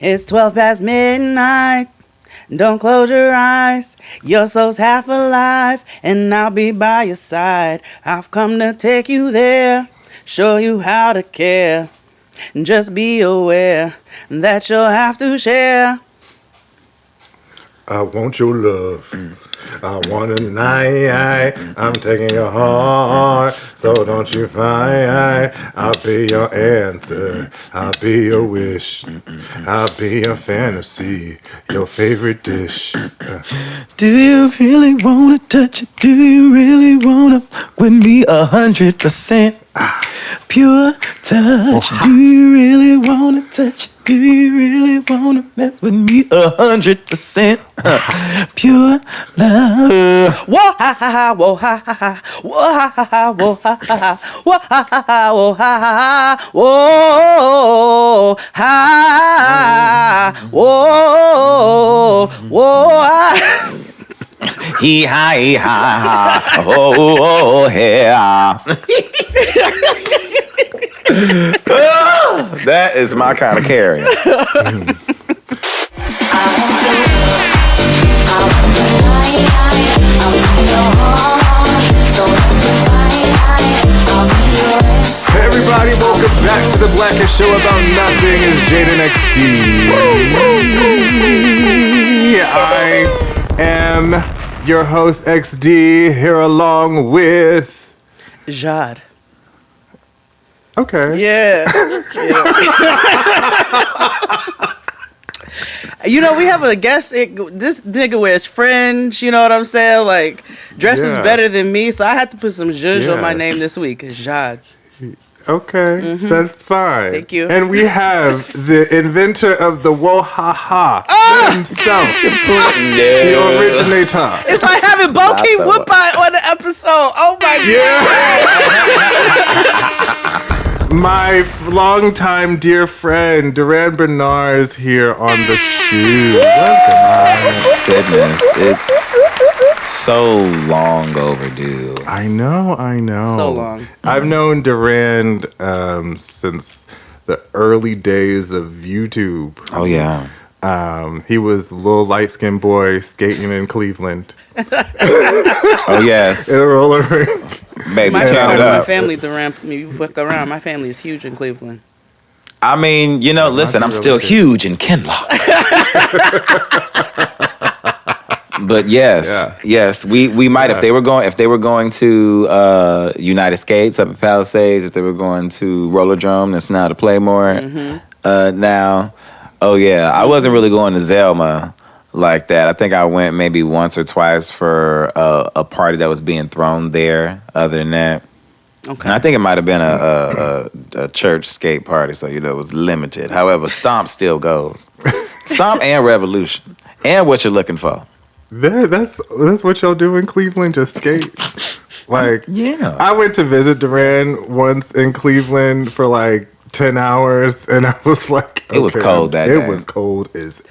It's 12 past midnight. Don't close your eyes. Your soul's half alive, and I'll be by your side. I've come to take you there, show you how to care. Just be aware that you'll have to share. I want your love. I want it tonight. I'm taking your heart, so don't you fight. I'll be your answer. I'll be your wish. I'll be your fantasy, your favorite dish. Do you really wanna touch it? Do you really wanna with me 100%? Pure touch. Do you really wanna touch it? Do you really wanna mess with me 100%? Pure love. Whoa ha ha ha, whoa ha ha ha, whoa ha ha ha, whoa ha ha ha, whoa ha ha ha, whoa ha ha ha, whoa ha, whoa, whoa ha. Hee ha, oh yeah. That is my kind of carry. Everybody, welcome back to the Blackest Show About Nothing. Is Jaden XD. I am your host XD, here along with Jad. Okay. Yeah. You know, we have a guest. This nigga wears fringe. You know what I'm saying? Like, dresses better than me. So I had to put some zhuzh on my name this week. It's Jad. Okay, that's fine. Thank you. And we have the inventor of the Wohaha himself, the originator. It's like having Bokeem Woodbine on the episode. Oh my God. My longtime dear friend, Durand Bernarr, is here on the shoe. My goodness, it's so long overdue. I know. So long. I've known Durand since the early days of YouTube. Oh, yeah. He was a little light-skinned boy skating in Cleveland. Oh, yes. In a roller rink. Baby, My family, you look around. My family is huge in Cleveland. I mean, you know, listen, I'm still huge in Kinloch. But yes, we might if they were going to United Skates up at Palisades, if they were going to Rollerdrome, that's now to Playmore now. Oh yeah, I wasn't really going to Zelma like that. I think I went maybe once or twice for a party that was being thrown there. Other than that, Okay. and I think it might have been a church skate party, so you know it was limited. However, Stomp still goes. Stomp and Revolution and What You're Looking For. That's what y'all do in Cleveland, just skate. Like, Yeah. I went to visit Durand once in Cleveland for like 10 hours, and I was like, It was cold that It day. was cold as.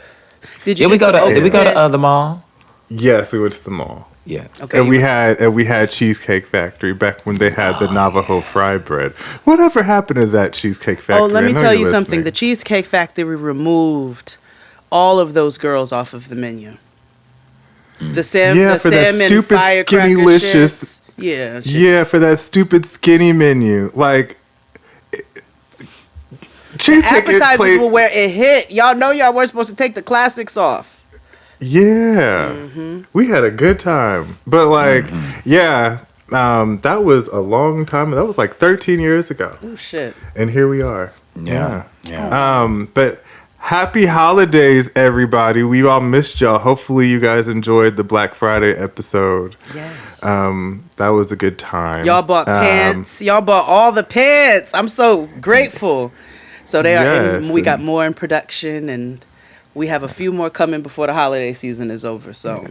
Did Did we go to the mall? Yes, we went to the mall. Yeah. Okay. And we had Cheesecake Factory back when they had the Navajo fry bread. Whatever happened to that Cheesecake Factory? Oh, let me I know tell you're you something. listening. The Cheesecake Factory removed all of those girls off of the menu. The Yeah, salmon for that stupid firecracker skinny-licious- shits. Yeah. shit. Yeah, for that stupid skinny menu. Like, Cheesecake Appetizers were where it hit. Y'all know y'all weren't supposed to take the classics off. Yeah. We had a good time. But like, that was a long time. That was like 13 years ago. Oh shit. And here we are. Yeah. But happy holidays, everybody. We all missed y'all. Hopefully you guys enjoyed the Black Friday episode. Yes. That was a good time. Y'all bought pants. Y'all bought all the pants. I'm so grateful. So they are. Yes, we got more in production, and we have a few more coming before the holiday season is over. So.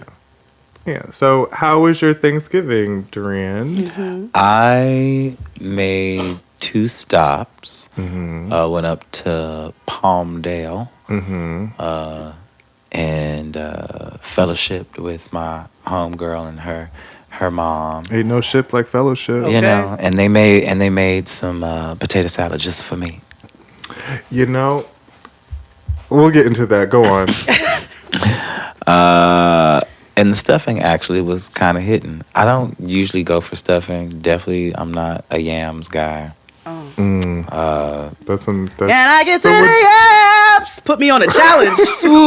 Yeah. So how was your Thanksgiving, Durand? I made 2 stops. Went up to Palmdale and fellowshipped with my homegirl and her mom. Ain't no ship like fellowship. Okay. You know, and they made some potato salad just for me. You know, We'll get into that. Go on. And the stuffing actually was kind of hitting. I don't usually go for stuffing. Definitely, I'm not a yams guy. That's and I get to the yams. Put me on a challenge. Sweet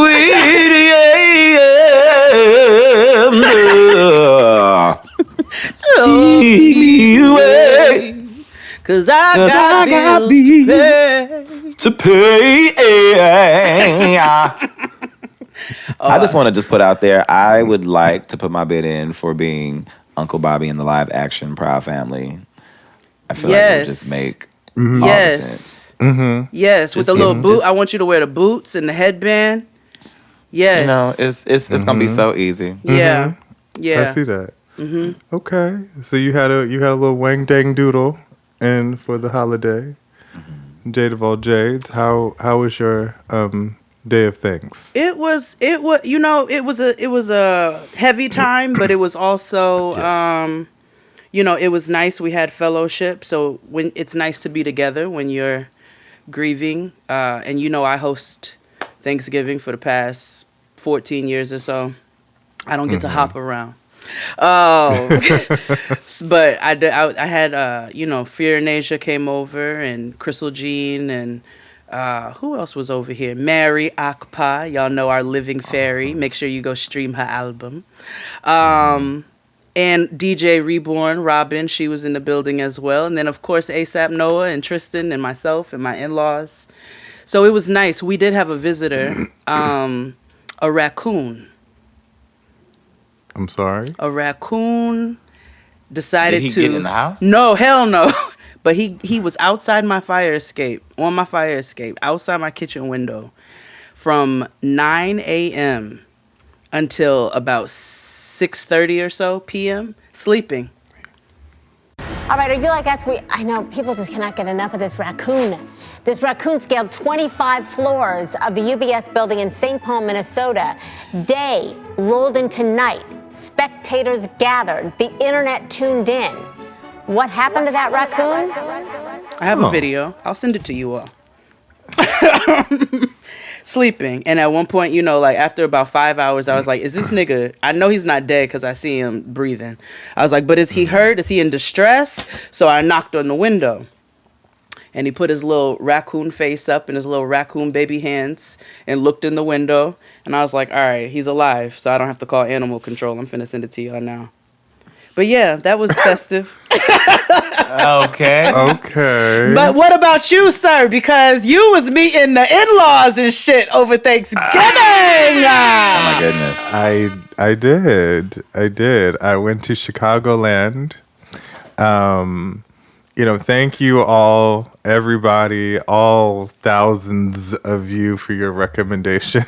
yams. Cause I got bills to pay. I just want to put out there, I would like to put my bid in for being Uncle Bobby in the live action Proud Family. I feel like it would just make all the sense. Yes, with the little boot. I want you to wear the boots and the headband. Yes. You know, it's gonna be so easy. Yeah. Yeah. I see that. Okay. So you had a little wang dang doodle and for the holiday. Jade of all Jades. How was your day of things? It was it was a heavy time, but it was also it was nice. We had fellowship, so when it's nice to be together when you're grieving. And I host Thanksgiving for the past 14 years or so. I don't get to hop around. But I had Fear and Asia came over, and Crystal Jean, and who else was over here? Mary Akpa, y'all know our living fairy. Make sure you go stream her album. And DJ Reborn, Robin, she was in the building as well. And then, of course, ASAP Noah and Tristan and myself and my in-laws. So it was nice. We did have a visitor, a raccoon. I'm sorry? A raccoon decided Did he to... get in the house? No, hell no. But he was outside my fire escape, outside my kitchen window from 9 a.m. until about 6:30 or so p.m. sleeping. All right, are you like us? I know people just cannot get enough of this raccoon. This raccoon scaled 25 floors of the UBS building in St. Paul, Minnesota. Day rolled into night. Spectators gathered. The internet tuned in. What happened to that raccoon? I have a video. I'll send it to you all. Sleeping. And at one point, after about 5 hours, I was like, is this nigga, I know he's not dead because I see him breathing. I was like, but is he hurt? Is he in distress? So I knocked on the window. And he put his little raccoon face up and his little raccoon baby hands and looked in the window. And I was like, all right, he's alive, so I don't have to call animal control. I'm finna send it to y'all now. But yeah, that was festive. Okay. But what about you, sir? Because you was meeting the in-laws and shit over Thanksgiving. Oh my goodness. I did. I went to Chicagoland. Thank you all, everybody, all thousands of you for your recommendation.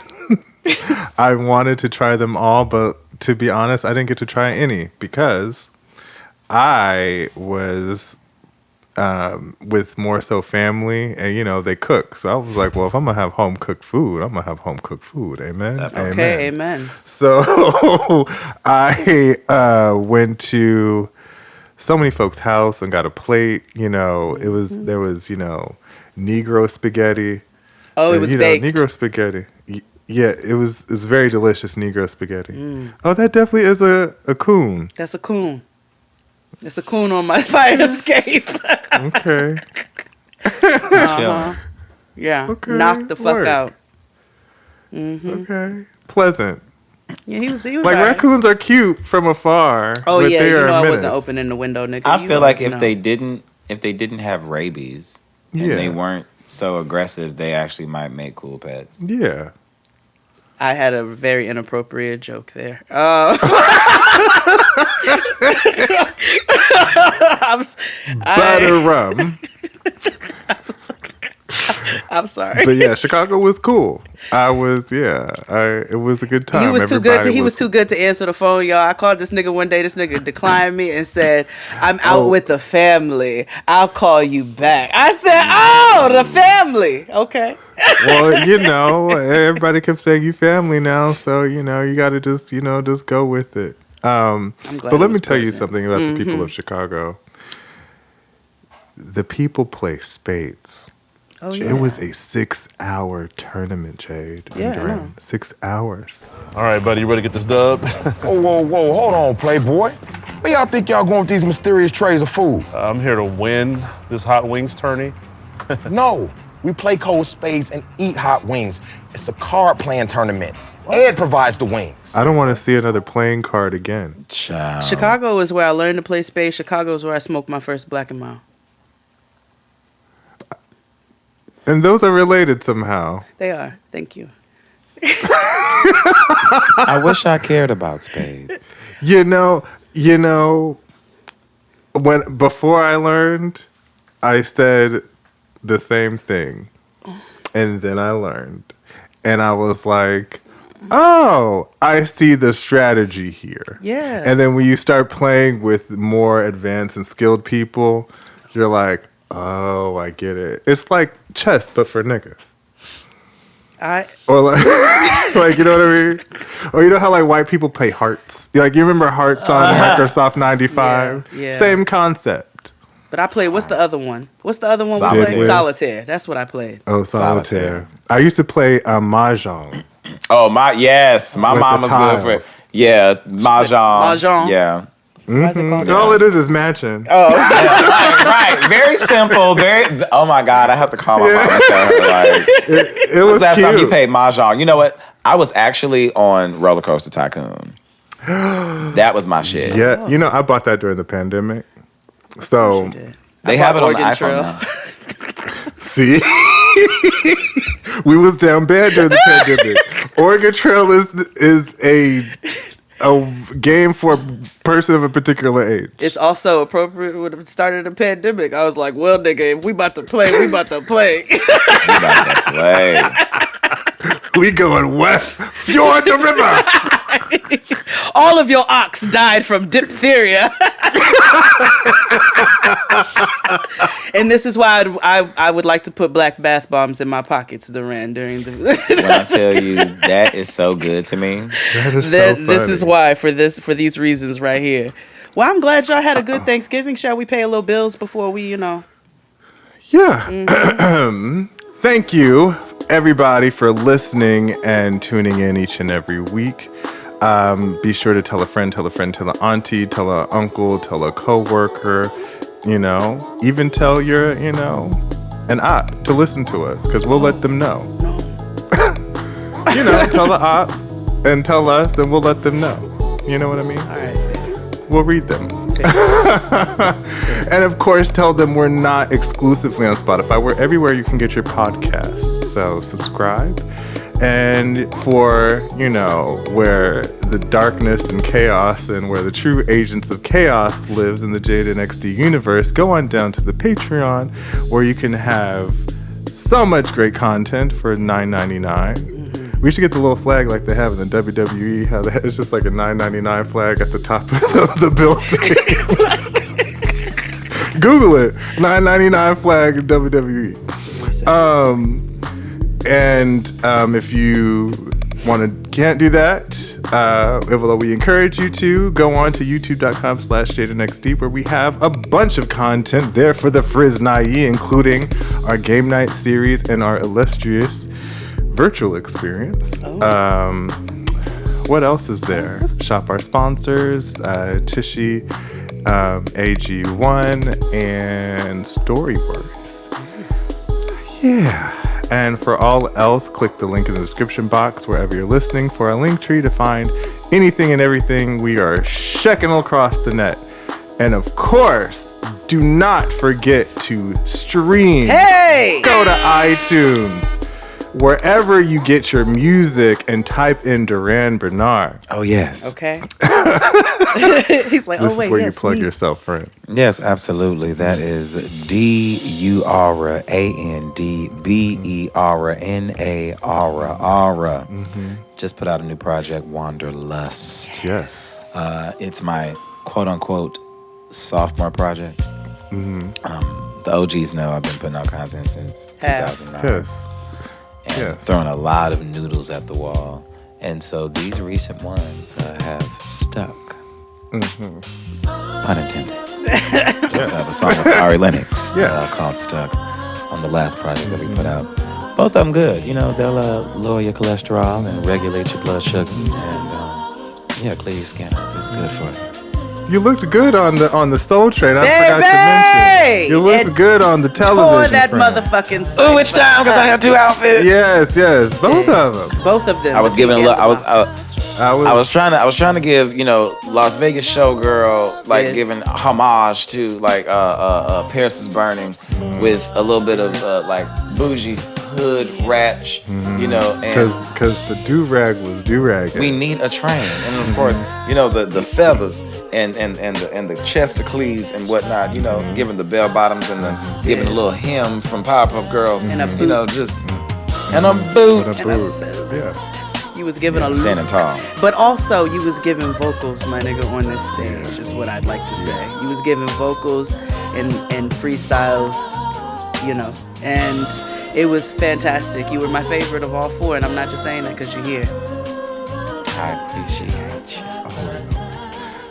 I wanted to try them all, but to be honest, I didn't get to try any because I was with more so family, and they cook. So I was like, well, if I'm gonna have home cooked food, I'm gonna have home cooked food. Amen. Okay, amen. So I went to so many folks' house and got a plate. There was Negro spaghetti. Oh, it was baked. Negro spaghetti. Yeah, it was very delicious Negro spaghetti. Oh, that definitely is a coon. That's a coon. It's a coon on my fire escape. Okay. Yeah. Okay, Knock the fuck work. out. Okay. Pleasant. Yeah, he was Like right. raccoons are cute from afar. Oh but yeah, they are I menace. wasn't opening the window, nigga. I feel like if they didn't have rabies and Yeah. they weren't so aggressive, they actually might make cool pets. Yeah. I had a very inappropriate joke there. Butter rum. I'm sorry. But yeah, Chicago was cool. It was a good time. He was too good. Everybody He was too good to answer the phone, y'all. I called this nigga one day. This nigga declined me and said, "I'm out with the family. I'll call you back." I said, "Oh, the family. Okay." Well, everybody kept saying you family now, so you got to just go with it. I'm glad But it let me was tell you present. something about the people of Chicago. The people play spades. Oh, yeah. It was a 6-hour tournament, Jade. Yeah, I know. Durand. 6 hours. All right, buddy, you ready to get this dub? Whoa, hold on, Playboy. Where y'all think y'all going with these mysterious trays of food? I'm here to win this hot wings tourney. No, we play cold spades and eat hot wings. It's a card playing tournament. Ed provides the wings. I don't want to see another playing card again. Child. Chicago is where I learned to play spades. Chicago is where I smoked my first Black and Mild. And those are related somehow. They are. Thank you. I wish I cared about spades. You know, before I learned, I said the same thing. And then I learned. And I was like, oh, I see the strategy here. Yeah. And then when you start playing with more advanced and skilled people, you're like, oh, I get it. It's like chess, but for niggas. Or like, like, you know what I mean? Or you know how like white people play hearts? Like, you remember hearts on Microsoft 95? Yeah. Same concept. But I played, what's the other one? What's the other one we Solitaire. played? Solitaire. That's what I played. Oh, solitaire. I used to play Mahjong. Oh, my With mom the was good for tiles. it. Yeah, Mahjong. Mahjong? Yeah. Why is it called All it is matching. Oh, right. Very simple. Oh my God, I have to call my mom and tell her, like, It when's was the last time you cute. played Mahjong? You know what? I was actually on Roller Coaster Tycoon. That was my shit. Yeah, you know, I bought that during the pandemic. So, They have it on the Oregon iPhone Trail. now. see? We was down bad during the pandemic. Oregon Trail is a game for a person of a particular age. it's also appropriate when it started a pandemic. I was like, well, nigga, if we about to play, we about to play. You about to play. We going west, fjord the river. All of your ox died from diphtheria. And this is why I would like to put black bath bombs in my pockets, Durand, during the... When I tell you that is so good to me. That is so funny. This is why, for these reasons right here. Well, I'm glad y'all had a good Thanksgiving. Shall we pay a little bills before we, Yeah. Mm-hmm. Thank you, everybody, for listening and tuning in each and every week. Be sure to tell a friend, tell an auntie, tell an uncle, tell a coworker, even tell your, an op to listen to us, because we'll let them know. Tell the op and tell us, and we'll let them know. You know what I mean? All right. We'll read them. And of course, tell them we're not exclusively on Spotify. We're everywhere you can get your podcast. So subscribe. And for, where the darkness and chaos and where the true agents of chaos lives in the Jade and XD universe, go on down to the Patreon, where you can have so much great content for $9.99. We should get the little flag like they have in the WWE. How it's just like a $9.99 flag at the top of the building. Google it. $9.99 flag in WWE. And if you can't do that, although we encourage you to, go on to youtube.com/JadenXD, where we have a bunch of content there for the Friznai, including our game night series and our illustrious virtual experience. What else is there? Shop our sponsors, Tishy, AG1, and Storyworth. Yeah. And for all else, click the link in the description box wherever you're listening for a link tree to find anything and everything we are checking across the net. And of course, do not forget to stream. Hey! Go to iTunes, wherever you get your music, and type in Durand Bernarr. Oh, yes. Okay. He's like, This oh, wait, is where you yes, plug me. yourself, friend. Yes, absolutely. That is DURANDBERNARR. Just put out a new project, Wanderlust. Yes. It's my quote-unquote sophomore project. The OGs know I've been putting out content since 2009. Yes. And Yes. throwing a lot of noodles at the wall. And so these recent ones have stuck. Pun intended. I have a song with Ari Lennox called Stuck on the last project that we put out. Both of them good. You know, they'll lower your cholesterol and regulate your blood sugar. And yeah, clear your skin up. It's good for you. You looked good on the Soul Train. I forgot to mention. You looked good on the television. Pour that frame. motherfucking. Ooh, which time? Because I have 2 outfits. Yes, both of them. Both of them. I was giving a look. I was was trying to give, you know, Las Vegas showgirl, like giving homage to like Paris is Burning with a little bit of like bougie hood ratch, you know, and because the do-rag was do-ragging. we need a train, and of course, you know, the feathers and the chesticles and whatnot, you know, giving the bell bottoms and then giving a little hem from Powerpuff Girls, And a boot. you know, just and a boot. Yeah. You was giving a Standing tall. But also, you was giving vocals, my nigga, on this stage, is what I'd like to say. You was giving vocals and freestyles, you know, and it was fantastic. You were my favorite of all 4, and I'm not just saying that because you're here. I appreciate you.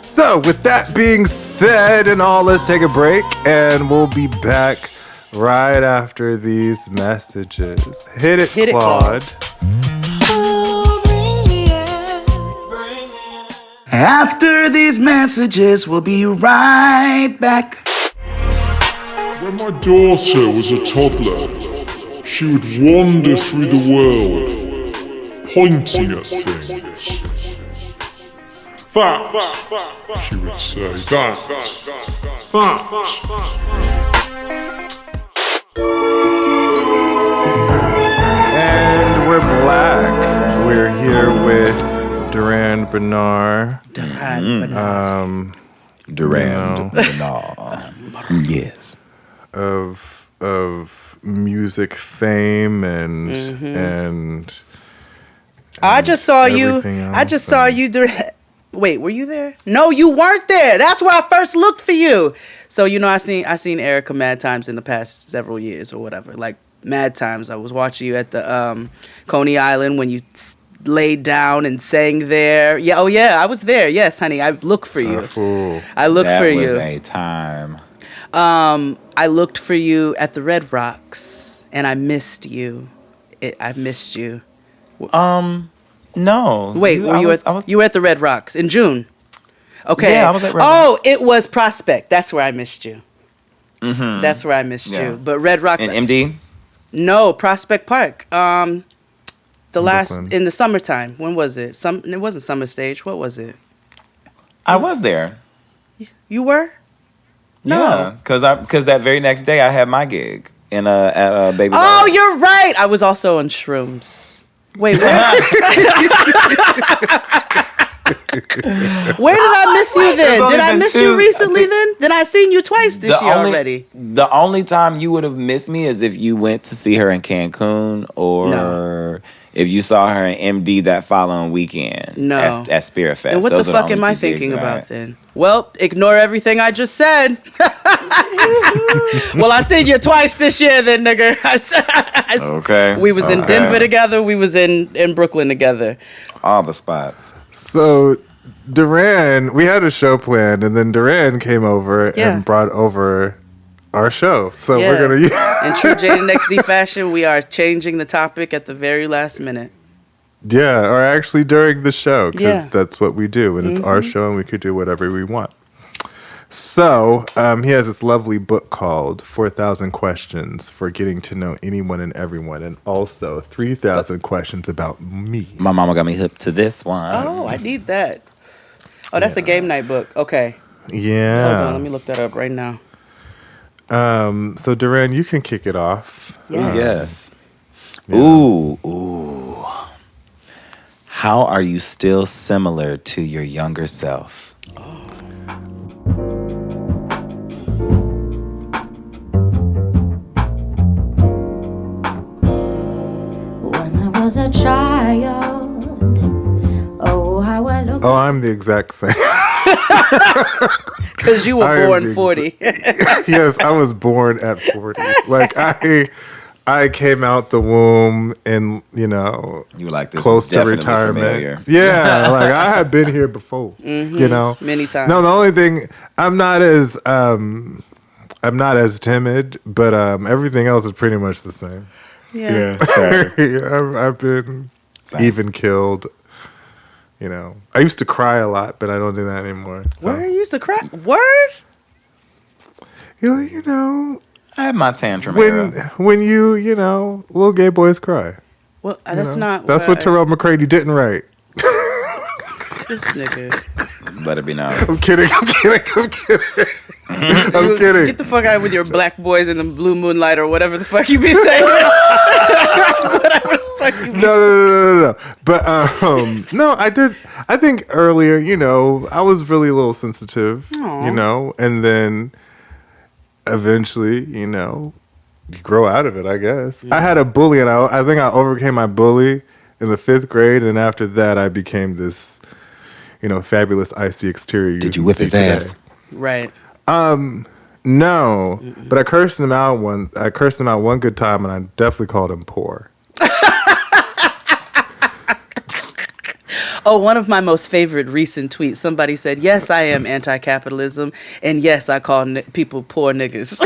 So, with that being said and all, let's take a break, and we'll be back right after these messages. Hit it, Claude. After these messages, we'll be right back. When my daughter was a toddler, she would wander through the world, pointing at things. Facts, she would say. Facts. And we're back. We're here with Durand Bernarr. Durand Bernarr. Yes. Of music fame and I just saw you. everything else. I just saw you. Wait, were you there? No, you weren't there. That's where I first looked for you. So you know, I seen Erica mad times in the past several years or whatever. Like mad times. I was watching you at the Coney Island when you laid down and sang there. Yeah, oh yeah, I was there. Yes, honey, I looked for you. I looked for you. That was a time. I looked for you at the Red Rocks, and I missed you. I missed you. No. Wait, you were at the Red Rocks in June? Okay. Yeah, I was at Red Rocks. It was Prospect. That's where I missed you. Mm-hmm. That's where I missed you. But Red Rocks. In MD? No, Prospect Park. Brooklyn. In the summertime. When was it? It wasn't Summer Stage. What was it? I was there. You were? No. Yeah, because that very next day I had my gig at Baby. Oh, you're right. I was also on shrooms. Wait, where? Where did I miss you then? Did I miss you recently then? Then I seen you twice this year already. The only time you would have missed me is if you went to see her in Cancun or if you saw her in MD that following weekend. No. At Spirit Fest. And what the fuck am I thinking about then? Well, ignore everything I just said. Well, I seen you twice this year then, nigga. Okay. We was in Denver together. We was in Brooklyn together. All the spots. So Durand, we had a show planned, and then Durand came over and brought over our show. So we're gonna in true Jaden XD fashion, we are changing the topic at the very last minute. Yeah, or actually during the show, because that's what we do, and it's our show, and we could do whatever we want. So he has this lovely book called 4,000 Questions for Getting to Know Anyone and Everyone, and also 3,000 Questions About Me. My mama got me hip to this one. Oh, I need that. Oh, that's a game night book. Okay. Yeah. Hold on, let me look that up right now. So Durand, you can kick it off. Yes. Yeah. Ooh. How are you still similar to your younger self? When I was a child, oh, how I looked. Oh, I'm the exact same. Because you were born 40. Yes, I was born at 40. Like I came out the womb and, you were like, this close is to retirement. Familiar. Yeah, like I had been here before, Many times. No, the only thing, I'm not as I'm not as timid, but everything else is pretty much the same. Yeah. I've been even killed. You know, I used to cry a lot, but I don't do that anymore. So. Word? You used to cry? Word? You know, I had my tantrum era. when you know, little gay boys cry. Well, that's not. That's what Terrell McCrady didn't write. This nigga. Let it be known. I'm kidding. I'm kidding. Get the fuck out of with your black boys in the blue moonlight or whatever the fuck you be saying. Whatever the fuck you be No. But no, I did. I think earlier, you know, I was really a little sensitive, you know, and then eventually, you know, you grow out of it, I guess. I had a bully, and I think I overcame my bully in the 5th grade, and after that, I became this, you know, fabulous icy exterior. Did you whip his ass? Right. No, but I cursed him out one good time, and I definitely called him poor. Oh, one of my most favorite recent tweets. Somebody said, "Yes, I am anti-capitalism, and yes, I call people poor niggas."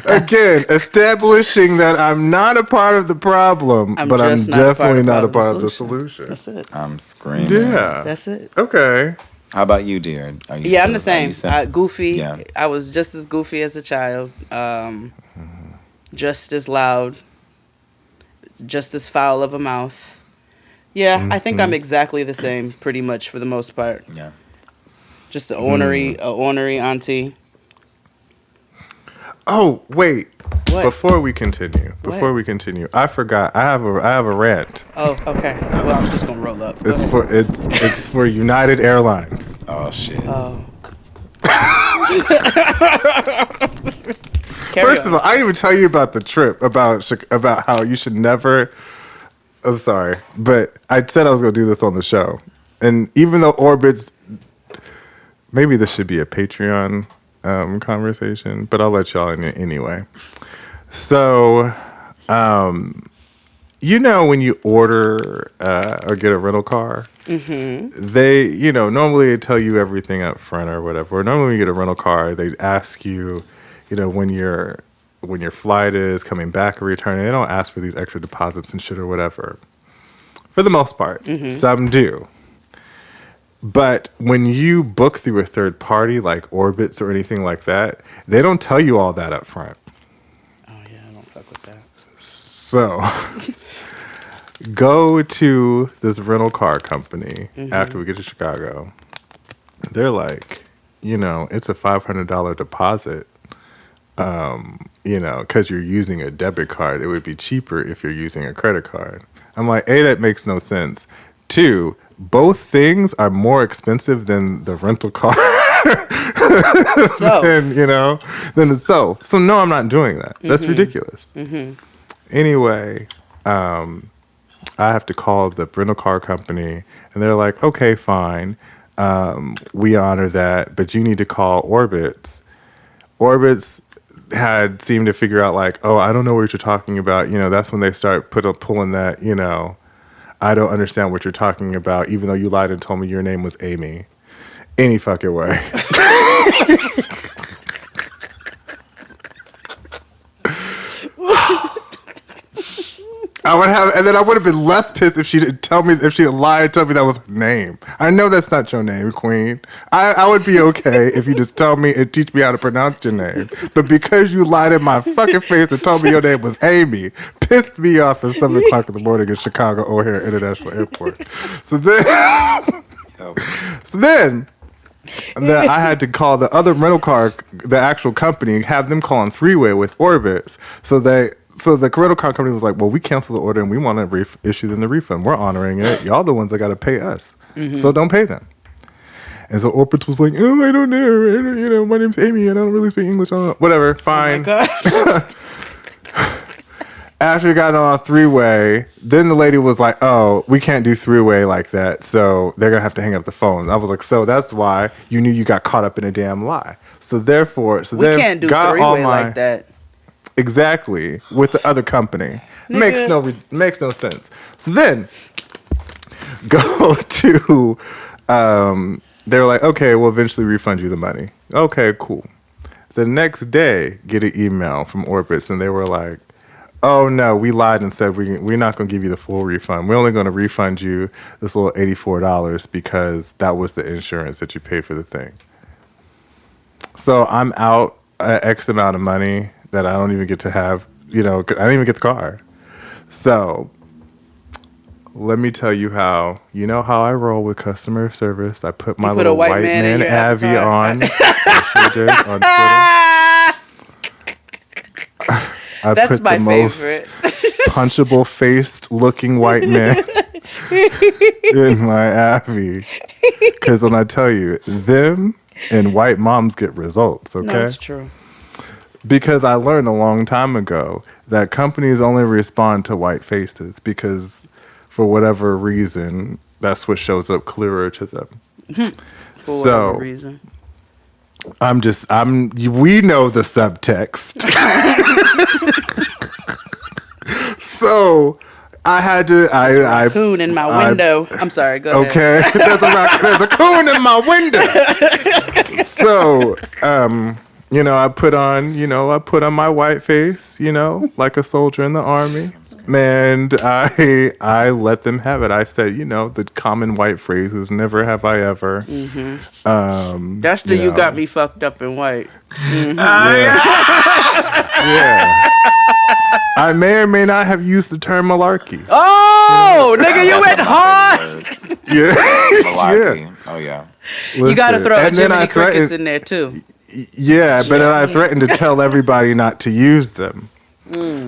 Again, establishing that I'm not a part of the problem, but I'm definitely not a part of the solution. That's it. I'm screaming. Yeah. That's it. Okay. How about you, dear? Are you I'm the same. Goofy. Yeah. I was just as goofy as a child. Just as loud. Just as foul of a mouth. Yeah, I think I'm exactly the same, pretty much for the most part. Yeah. Just a ornery auntie. Oh, wait. What? Before we continue, I forgot. I have a rant. Oh, okay. Well, I'm just gonna roll up. It's for United Airlines. Oh shit. Oh. First of all, I didn't even tell you about the trip, about how you should never. I'm sorry, but I said I was going to do this on the show, and even though Orbitz, maybe this should be a Patreon conversation, but I'll let y'all in it anyway. So, you know, when you order or get a rental car, they, you know, normally they tell you everything up front or whatever. Or normally when you get a rental car, they ask you, you know, when your flight is coming back or returning. They don't ask for these extra deposits and shit or whatever. For the most part, some do. But when you book through a third party like Orbitz or anything like that, they don't tell you all that up front. Oh yeah, I don't fuck with that. So go to this rental car company after we get to Chicago. They're like, you know, it's a $500 deposit. You know, because you're using a debit card. It would be cheaper if you're using a credit card. I'm like, A, that makes no sense. 2, both things are more expensive than the rental car. Than itself. So no, I'm not doing that. That's ridiculous. Anyway, I have to call the rental car company, and they're like, okay, fine. We honor that, but you need to call Orbitz. Orbitz had seemed to figure out like, oh, I don't know what you're talking about. You know, that's when they start pulling that, you know, I don't understand what you're talking about, even though you lied and told me your name was Amy. Any fucking way. I would have, and then I would have been less pissed if she didn't tell me, if she had lied and tell me that was her name. I know that's not your name, Queen. I would be okay if you just tell me and teach me how to pronounce your name. But because you lied in my fucking face and told me your name was Amy, pissed me off at 7 o'clock in the morning in Chicago O'Hare International Airport. So then I had to call the other rental car, the actual company, have them call on three-way with Orbitz. So the rental car company was like, well, we canceled the order and we want to issue them the refund. We're honoring it. Y'all the ones that got to pay us. So don't pay them. And so Orbitz was like, oh, I don't know. You know, my name's Amy and I don't really speak English. I don't know. Whatever, fine. Oh my God. After we got on a three-way, then the lady was like, oh, we can't do three-way like that, so they're going to have to hang up the phone. I was like, so that's why you knew you got caught up in a damn lie. So therefore, we can't do three-way like that. Exactly, with the other company. Makes no sense. So then, go to they were like, okay, we'll eventually refund you the money. Okay, cool. The next day, get an email from Orbitz, and they were like, oh, no, we lied and said we're not going to give you the full refund. We're only going to refund you this little $84 because that was the insurance that you paid for the thing. So I'm out X amount of money that I don't even get to have, I didn't even get the car. So let me tell you how I roll with customer service. I put my little white man Abby on. I sure did on Twitter. That's my favorite. Most punchable faced looking white man in my Abby. Because when I tell you, them and white moms get results, okay? No, it's true. Because I learned a long time ago that companies only respond to white faces because for whatever reason, that's what shows up clearer to them. For whatever reason. We know the subtext. So I had to. There's a raccoon in my window. I'm sorry. Go ahead. Okay, there's a coon in my window. So, I put on my white face, like a soldier in the army, and I let them have it. I said, the common white phrase is "Never have I ever." Mm-hmm. That's the you got me fucked up in white. Mm-hmm. Yeah. I may or may not have used the term malarkey. Oh, nigga, you went hard. Yeah. Malarkey. Yeah. Oh, yeah. You got to throw a and Jiminy Crickets in there, too. Yeah, but then I threatened to tell everybody not to use them.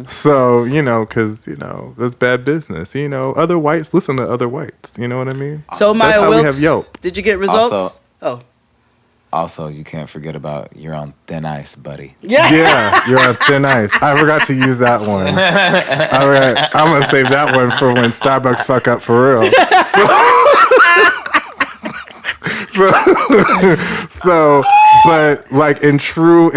So, because, that's bad business. Other whites listen to other whites. You know what I mean? So, Maya that's how Wilkes, we have Yelp. Did you get results? Also, you can't forget about you're on thin ice, buddy. Yeah, you're on thin ice. I forgot to use that one. I'm going to save that one for when Starbucks fuck up for real. So, but like in true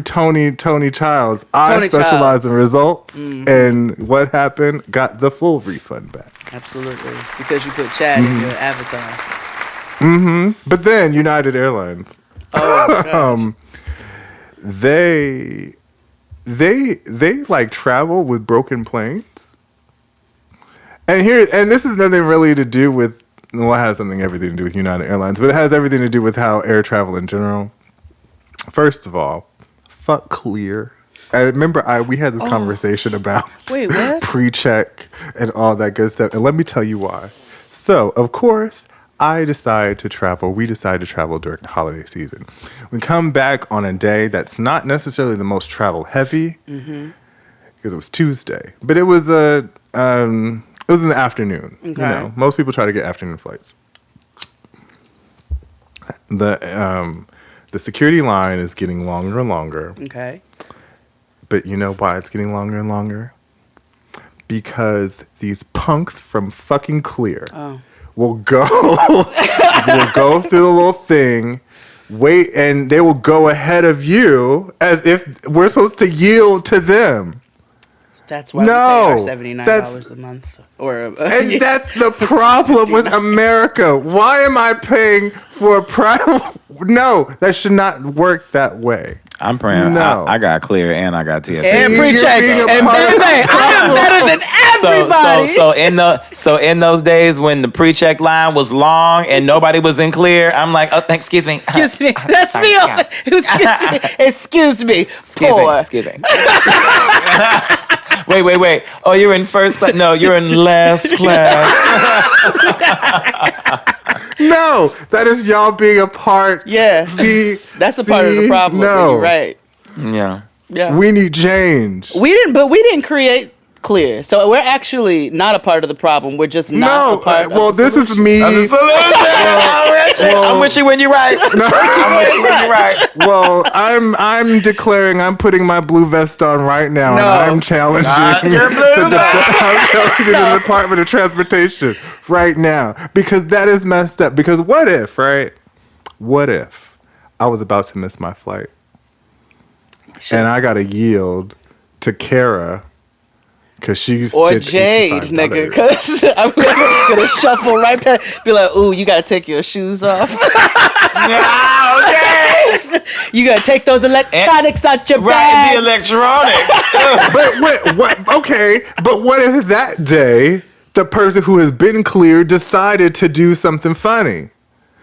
Tony Childs, I specialize in results, and what happened? Got the full refund back. Absolutely, because you put Chad in your avatar. Mm-hmm. But then United Airlines, they like travel with broken planes, and this is nothing really to do with. Well, it has everything to do with United Airlines, but it has everything to do with how air travel in general. First of all, fuck Clear. I remember we had this conversation about pre-check and all that good stuff, and let me tell you why. So, of course, we decided to travel during the holiday season. We come back on a day that's not necessarily the most travel heavy, because it was Tuesday, but it was it was in the afternoon. Okay. Most people try to get afternoon flights. The security line is getting longer and longer. Okay. But you know why it's getting longer and longer? Because these punks from fucking Clear will go through the little thing, wait, and they will go ahead of you as if we're supposed to yield to them. That's why we pay our $79 a month. And that's the problem with America. Why am I paying for a private? No, that should not work that way. I'm praying. No. I got Clear and I got TSA. And pre-check. And baby, I am better than everybody. So in those days when the pre-check line was long and nobody was in Clear, I'm like, oh, excuse me. Excuse me. That's me. Excuse me. Excuse me. Wait. Oh, you're in first class? No, you're in last class. No, that is y'all being a part. Yeah. That's a part of the problem. No. You're right. Yeah. We need change. We didn't create Clear. So we're actually not a part of the problem. We're just not a part of the solution. This is me. I'm with you when you're right. I'm with you when you're right. Well, I'm declaring I'm putting my blue vest on right now, and I'm challenging the Department of Transportation right now, because that is messed up. Because what if I was about to miss my flight and I got to yield to Kara? Because she's or Jade, nigga. Because I'm gonna shuffle right past. Be like, ooh, you gotta take your shoes off. Yeah, okay. You gotta take those electronics out your bag. The electronics. But wait, what? Okay, but what if that day the person who has been cleared decided to do something funny?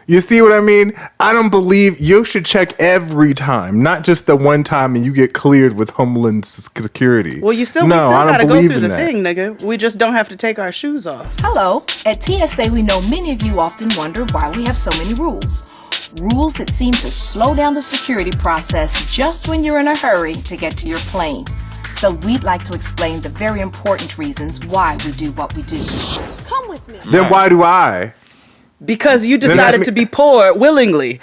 You see what I mean? I don't believe you should check every time, not just the one time and you get cleared with Homeland Security. Well, we still gotta go through the thing, nigga. We just don't have to take our shoes off. Hello. At TSA, we know many of you often wonder why we have so many rules. Rules that seem to slow down the security process just when you're in a hurry to get to your plane. So we'd like to explain the very important reasons why we do what we do. Come with me. Then why do I? Because you decided to be poor willingly.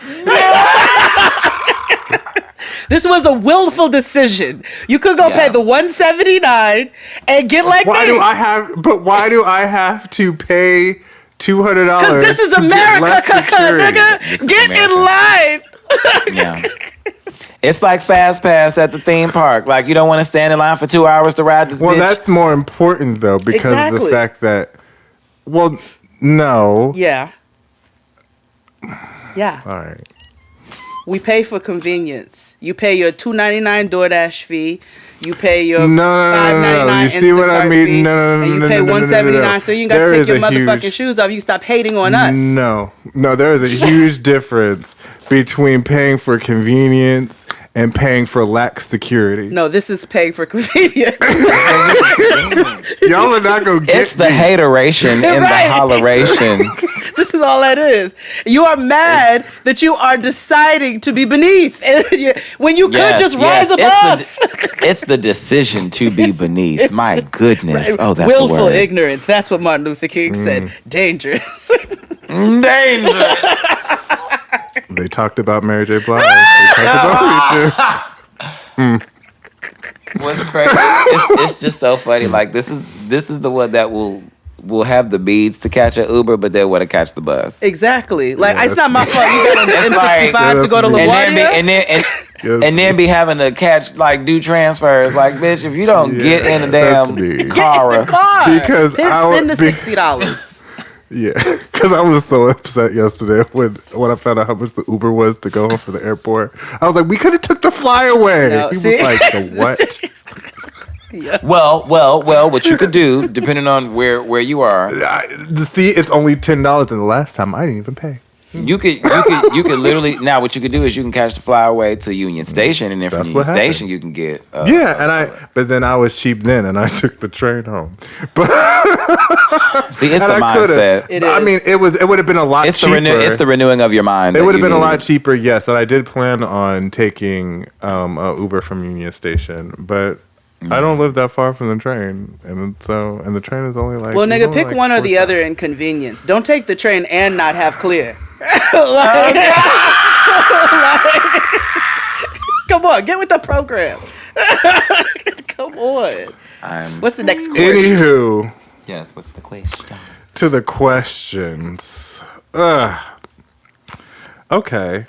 This was a willful decision. You could go pay the $179 and get like why me. Why do I have to pay $200? Because this is America, nigga. Get in line. Yeah. It's like Fast Pass at the theme park. Like, you don't want to stand in line for 2 hours to ride this bitch. Well, that's more important, though, because of the fact that, well, no. Yeah. All right. We pay for convenience. You pay your $2.99 DoorDash fee. You pay your $5.99 $5.99 You see what I Instacart mean? fee, No. and you pay $179, so you ain't got to take your motherfucking shoes off. You stop hating on us. No, there is a huge difference between paying for convenience and paying for lax security. No, this is paying for convenience. Y'all are not gonna get It's the hateration in the holleration. This is all that is. You are mad that you are deciding to be beneath when you could just rise above. It's the decision to be beneath. My goodness. Right. Oh, that's willful a word. ignorance. That's what Martin Luther King said. Dangerous. Dangerous. They talked about Mary J. Blige. They talked about Preacher. What's crazy? It's just so funny. Like, this is the one that will have the beads to catch an Uber, but they want to catch the bus. Exactly. Like, it's not my fault. You got on the N65 to go to LaGuardia. And then be having to do transfers. Like, bitch, if you don't get in the damn car. Get in the car. Because spend the $60. Yeah, because I was so upset yesterday when I found out how much the Uber was to go home from the airport. I was like, we could have took the flyaway. No, he see? was like, the what? Yeah. Well, what you could do, depending on where you are. See, it's only $10, and the last time I didn't even pay. You could literally, now what you could do is you can catch the flyaway to Union Station, and then from Union Station you can get but then I was cheap then, and I took the train home. But see, it's the mindset. I mean, it would have been a lot cheaper. It's the renewing of your mind. It would have been a lot cheaper, yes. And I did plan on taking a Uber from Union Station, but I don't live that far from the train, and the train is only like. Well, nigga, pick one or the other in convenience. Don't take the train and not have clear. Come on, get with the program. Come on. What's the next question? Anywho. Yes, what's the question? To the questions. Okay.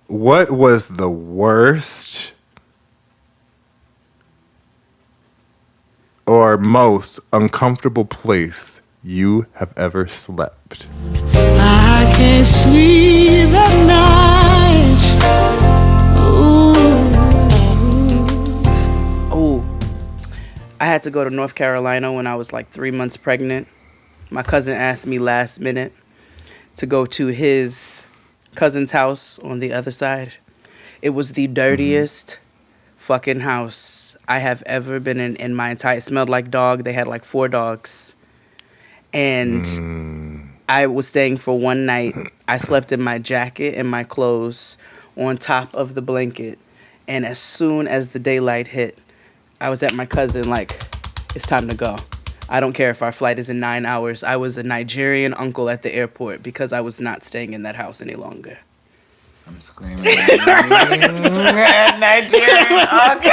What was the worst or most uncomfortable place you have ever slept? I can't sleep at night. Oh, I had to go to North Carolina when I was like 3 months pregnant. My cousin asked me last minute to go to his cousin's house on the other side. It was the dirtiest fucking house I have ever been in my entire. It smelled like dog. They had like 4 dogs. And I was staying for one night. I slept in my jacket and my clothes on top of the blanket. And as soon as the daylight hit, I was at my cousin like, it's time to go. I don't care if our flight is in 9 hours. I was a Nigerian uncle at the airport because I was not staying in that house any longer. I'm screaming. Nigerian uncle.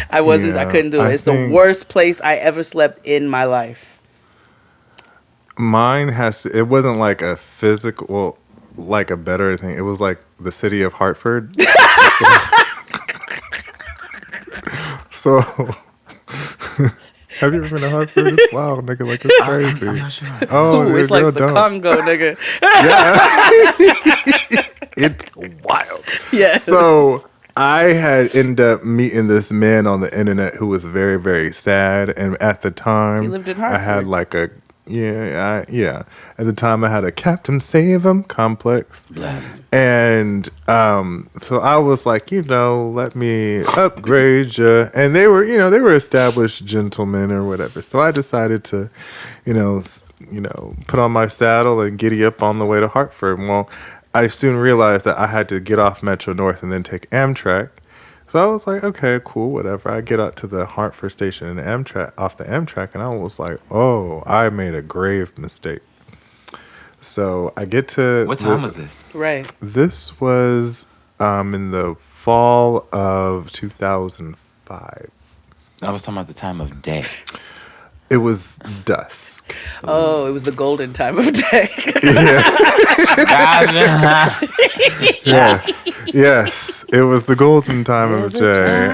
I wasn't. I couldn't do it. It's the worst place I ever slept in my life. Mine it wasn't like a physical, like a better thing. It was like the city of Hartford. So Have you ever been to Hartford? It's wild, nigga. Like, it's crazy. I'm not sure. Oh, Ooh, it's girl, like the don't. Congo, nigga. It's wild. Yes. So I had ended up meeting this man on the internet who was very, very sad. And at the time, He lived in I had Hartford. like a, At the time, I had a Captain Save 'em complex. Bless. And so I was like, let me upgrade you. And they were established gentlemen or whatever. So I decided to, put on my saddle and giddy up on the way to Hartford. Well, I soon realized that I had to get off Metro North and then take Amtrak. So I was like, okay, cool, whatever. I get out to the Hartford station and off the Amtrak, and I was like, oh, I made a grave mistake. So I get to... What time was this? Right. This was in the fall of 2005. I was talking about the time of day. It was dusk. Oh, it was the golden time of day. Yes, it was the golden time of day.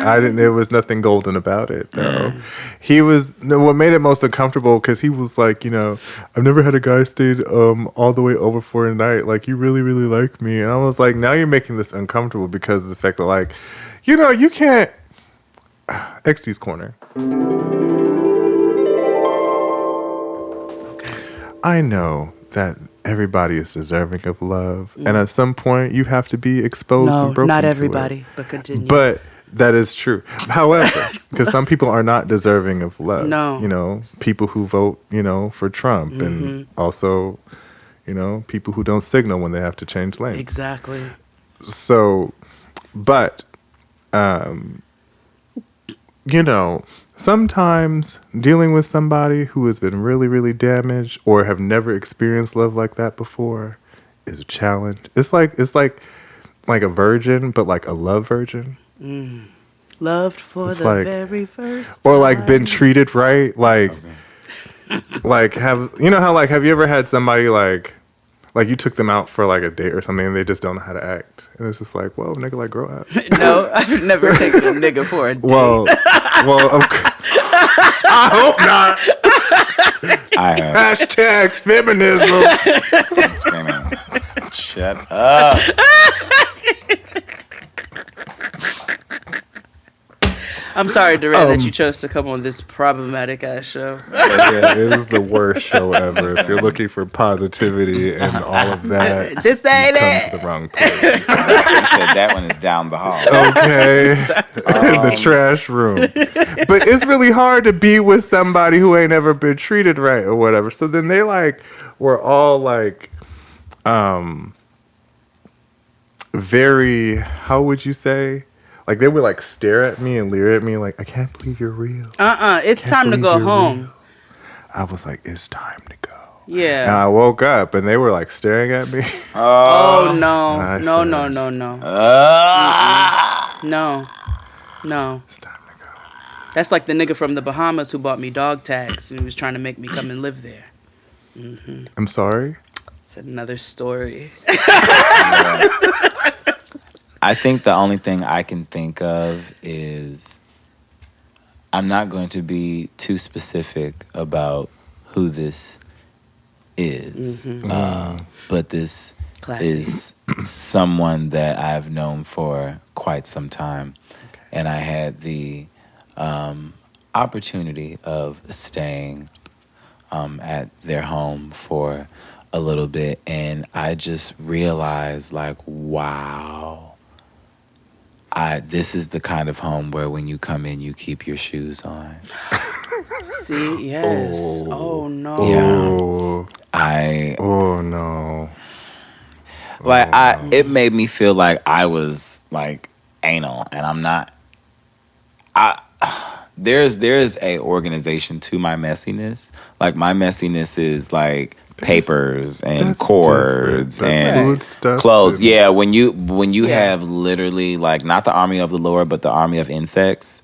It was nothing golden about it though. What made it most uncomfortable because he was like, I've never had a guy stayed all the way over for a night. Like, you really, really like me. And I was like, now you're making this uncomfortable because of the fact that, like, you can't. XD's corner. I know that everybody is deserving of love, and at some point you have to be exposed and broken. Not to everybody, it. but continue. But that is true. However, because some people are not deserving of love. No. People who vote, for Trump, and also, people who don't signal when they have to change lanes. Exactly. So, but, sometimes dealing with somebody who has been really, really damaged or have never experienced love like that before is a challenge. It's like a virgin, but like a love virgin. Loved for It's the like- very first time. Or like been treated right. Like have you ever had somebody like you took them out for like a date or something and they just don't know how to act. And it's just like, whoa, nigga, like grow up. No, I've never taken a nigga for a date. Well, I hope not. I have. Hashtag feminism. I'm screaming. Shut up. I'm sorry, Durand, that you chose to come on this problematic ass show. Yeah, it is the worst show ever. If you're looking for positivity and all of that, This ain't you come it. to the wrong place. You said that one is down the hall. Okay, the trash room. But it's really hard to be with somebody who ain't ever been treated right or whatever. So then they were all very, how would you say? Like they would stare at me and leer at me like, I can't believe you're real. It's time to go home. Real. I was like, it's time to go. Yeah. And I woke up and they were staring at me. Oh no. I No, said, no, no, no. No. No. It's time to go. That's like the nigga from the Bahamas who bought me dog tags and he was trying to make me come and live there. I'm sorry? It's another story. I think the only thing I can think of is I'm not going to be too specific about who this is, but this Classy. is someone that I've known for quite some time, and I had the opportunity of staying at their home for a little bit, and I just realized, wow. This is the kind of home where when you come in, you keep your shoes on. See, yes. Oh no. Yeah. Oh no. It made me feel like I was anal, and I'm not. There's a organization to my messiness. Like my messiness is papers and cords and clothes. Yeah, when you have literally not the army of the Lord, but the army of insects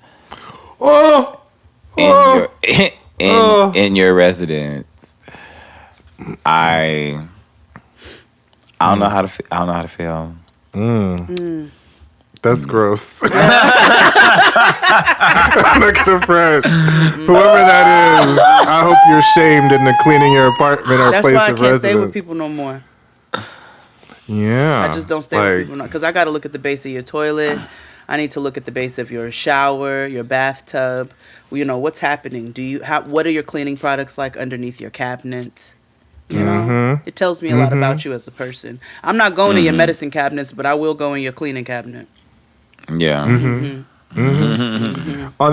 in your residence. I don't know how to feel. That's gross. I'm not gonna front. Whoever that is, I hope you're shamed into cleaning your apartment or That's place why I of can't residence. stay with people no more. Yeah. I just don't stay with people because I got to look at the base of your toilet. I need to look at the base of your shower, your bathtub. You know, what's happening? What are your cleaning products like underneath your cabinet? You know, it tells me a lot about you as a person. I'm not going to your medicine cabinets, but I will go in your cleaning cabinet. Yeah. On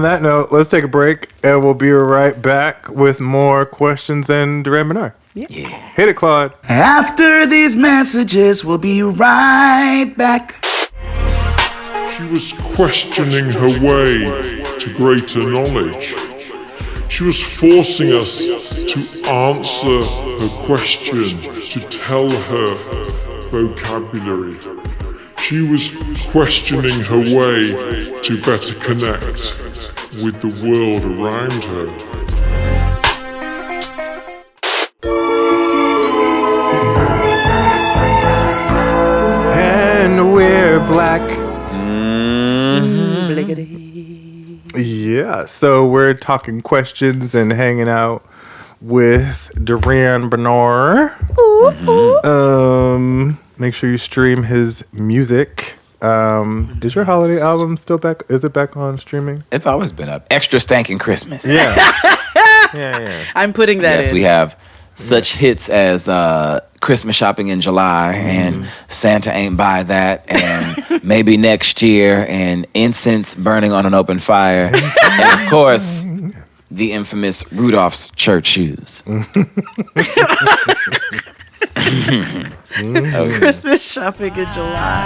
that note, let's take a break and we'll be right back with more questions and Durand Bernarr. Yeah. Hit it, Claude. After these messages, we'll be right back. She was questioning her way to greater knowledge. She was forcing us to answer her question, to tell her vocabulary. She was questioning her way to better connect with the world around her. And we're black. Yeah, so we're talking questions and hanging out with Durand Bernarr. Make sure you stream his music. Is your holiday album still back? Is it back on streaming? It's always been up. Extra Stankin' Christmas. Yeah. Yeah. I'm putting that in. Yes, we have such hits as Christmas Shopping in July and Santa Ain't Buy That and Maybe Next Year and Incense Burning on an Open Fire. And of course, the infamous Rudolph's Church Shoes. Okay. Christmas shopping in July.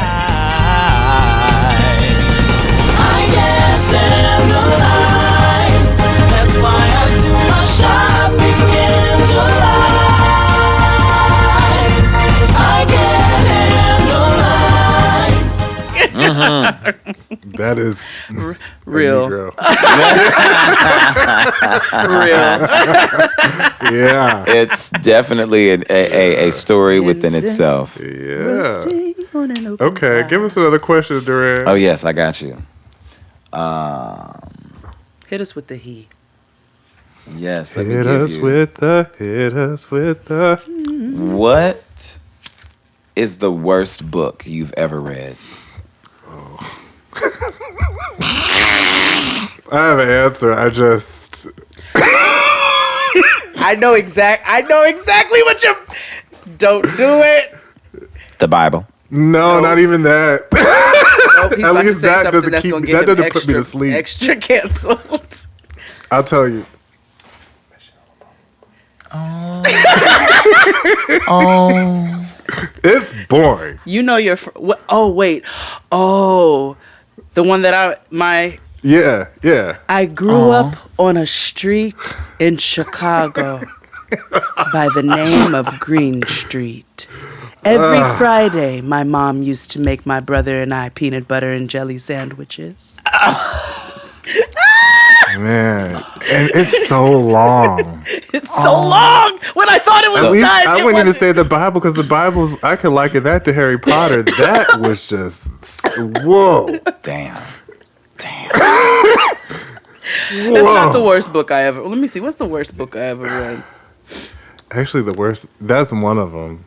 I dance in the lights. That's why I do my shopping in July. I get in the lights. That is real. Real. Yeah. It's definitely a story within itself. Yeah. Okay, give us another question, Durand. Oh, yes, I got you. Hit us with the he. Yes. Hit us with the. What is the worst book you've ever read? I have an answer. I just. I know exactly what you. Don't do it. The Bible. No, not even that. Nope, he's At about to least say that something doesn't that's keep. gonna get That him doesn't extra, put me to sleep. Extra canceled. I'll tell you. Oh. It's boring. You know your. Oh wait. Oh, the one that Yeah. I grew up on a street in Chicago by the name of Green Street. Every Friday, my mom used to make my brother and I peanut butter and jelly sandwiches. Man, and it's so long. It's so long. When I thought it was At least done, I wouldn't even say the Bible because the Bible's. I could liken that to Harry Potter. That was just whoa. Damn. That's not the worst book I ever. Let me see. What's the worst book I ever read? Actually, the worst. That's one of them.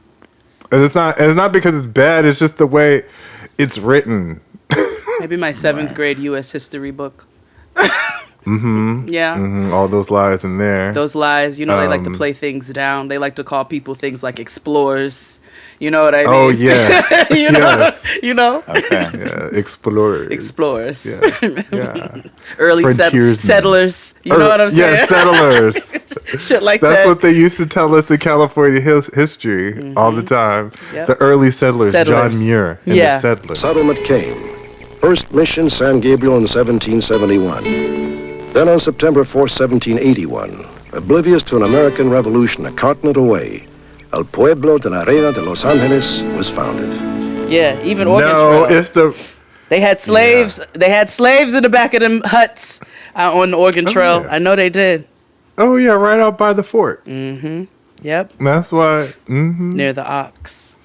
And it's not because it's bad. It's just the way it's written. Maybe my 7th grade U.S. history book. Yeah. All those lies in there. Those lies, they like to play things down. They like to call people things like explorers. You know what I mean? Oh yes. Yes. You know? Okay. Yeah, explorers. Explorers. Yeah. Early Frontiersmen. settlers. You know what I'm saying? Yeah, settlers. Shit like That's that. what they used to tell us in California history all the time. Yep. The early settlers, John Muir and the settlers. Settlement came. First mission San Gabriel in 1771. Then on September 4, 1781, oblivious to an American revolution a continent away, El Pueblo de la Reina de Los Angeles was founded. Yeah, even Oregon No, Trail. it's the. They had slaves. Yeah. They had slaves in the back of them huts on the Oregon Trail. Yeah. I know they did. Oh yeah, right out by the fort. Yep. That's why. Near the Ox.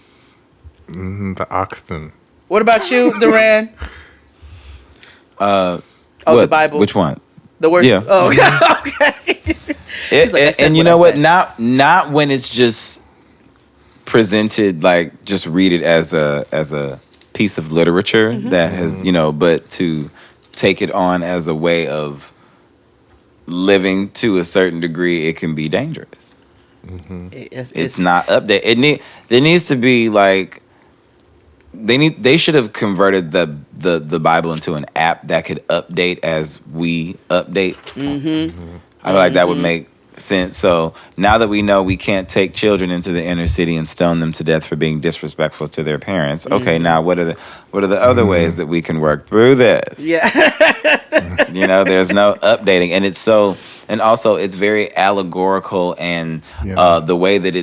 The Oxton. What about you, Durand? the Bible. Which one? The word. Yeah. Oh, okay. And you know what? Not when it's just presented like just read it as a piece of literature that has but to take it on as a way of living to a certain degree, it can be dangerous. It's not updated. There needs to be like they should have converted the Bible into an app that could update as we update. I feel like that would make sense. So now that we know we can't take children into the inner city and stone them to death for being disrespectful to their parents, okay, now what are the other ways that we can work through this? Yeah. There's no updating, and also it's very allegorical, and the way that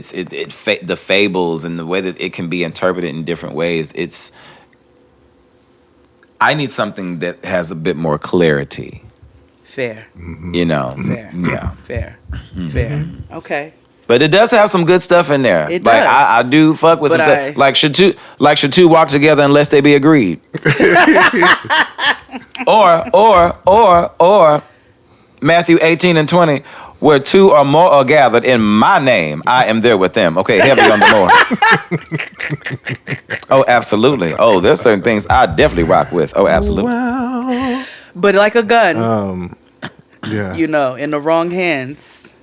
the fables and the way that it can be interpreted in different ways. I need something that has a bit more clarity. Fair. Fair. Yeah. Fair. Okay. But it does have some good stuff in there. It like does. I do fuck with some stuff. Like should two walk together unless they be agreed? or Matthew 18 and 20, where two or more are gathered in my name, I am there with them. Okay, heavy on the more. Oh, absolutely. Oh, there's certain things I definitely rock with. Oh, absolutely. Well, but like a gun, yeah. In the wrong hands.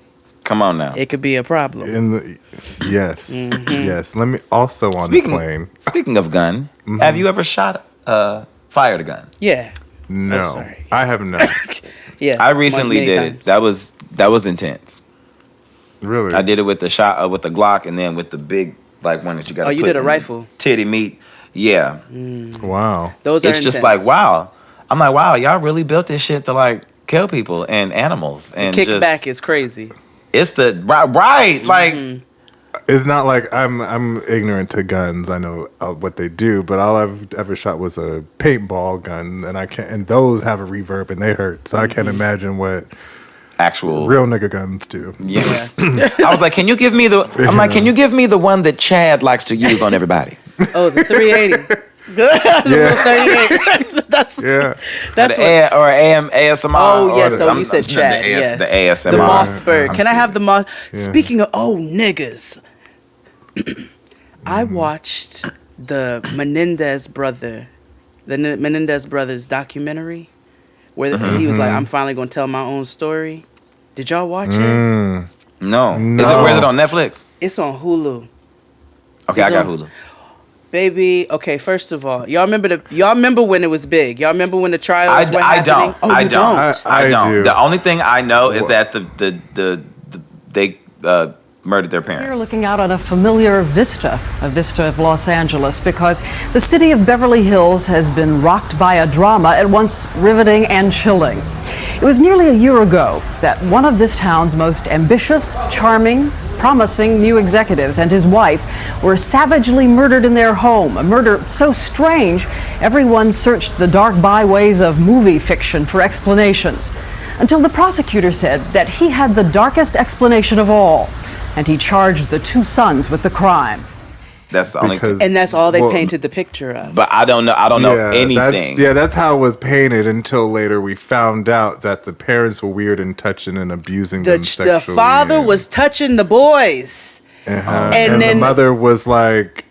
Come on now. It could be a problem. Yes. Yes. Let me also on the plane. Speaking of gun, have you ever fired a gun? Yeah. No. Oh, sorry. I have not. Yeah. I recently did it. That was intense. Really? I did it with the Glock, and then with the big one that you got to put. Oh, you did a in rifle. Titty meat. Yeah. Wow. Those are It's just like, wow. I'm like, wow, y'all really built this shit to kill people and animals. And kickback is crazy. It's the right. It's not like I'm ignorant to guns. I know what they do, but all I've ever shot was a paintball gun, and those have a reverb and they hurt. So I can't imagine what actual real nigga guns do. Yeah. I was like, can you give me can you give me the one that Chad likes to use on everybody? Oh, the 380. The 38. That's or ASMR. Oh yes, so you said Chad. Yes, the ASMR. The Mossberg. Can I have the Moss? Yeah. Speaking of niggas, I watched the Menendez brothers documentary where he was like, "I'm finally gonna tell my own story." Did y'all watch it? No. Where is it on Netflix? It's on Hulu. Okay, I got Hulu. Baby, okay, first of all, y'all remember when it was big? Y'all remember when the trials were happening? I don't. I don't. Do. The only thing I know is that they murdered their parents. We're looking out on a familiar vista of Los Angeles, because the city of Beverly Hills has been rocked by a drama at once riveting and chilling. It was nearly a year ago that one of this town's most ambitious, charming, promising new executives and his wife were savagely murdered in their home. A murder so strange, everyone searched the dark byways of movie fiction for explanations, until the prosecutor said that he had the darkest explanation of all, and he charged the two sons with the crime. That's the only thing. And that's all they painted the picture of. But I don't know anything. That's how it was painted until later we found out that the parents were weird and touching and abusing them sexually. The father was touching the boys. And then the mother was like...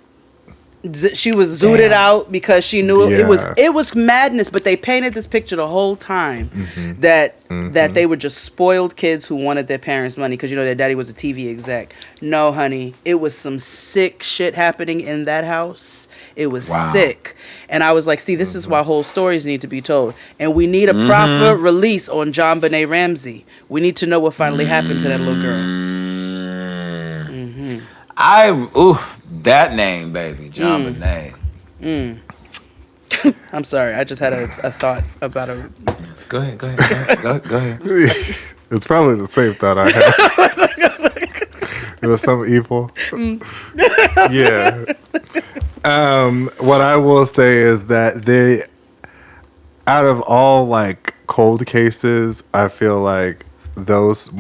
She was zooted out because she knew it was madness, but they painted this picture the whole time that they were just spoiled kids who wanted their parents' money because their daddy was a TV exec. No, honey, it was some sick shit happening in that house. It was sick. And I was like, see, this is why whole stories need to be told. And we need a proper release on John Benet Ramsey. We need to know what finally happened to that little girl. That name, baby, John Benet. I'm sorry, I just had a thought about a... Go ahead. It's probably the same thought I had. It was some evil. Yeah. What I will say is that out of all cold cases, I feel like those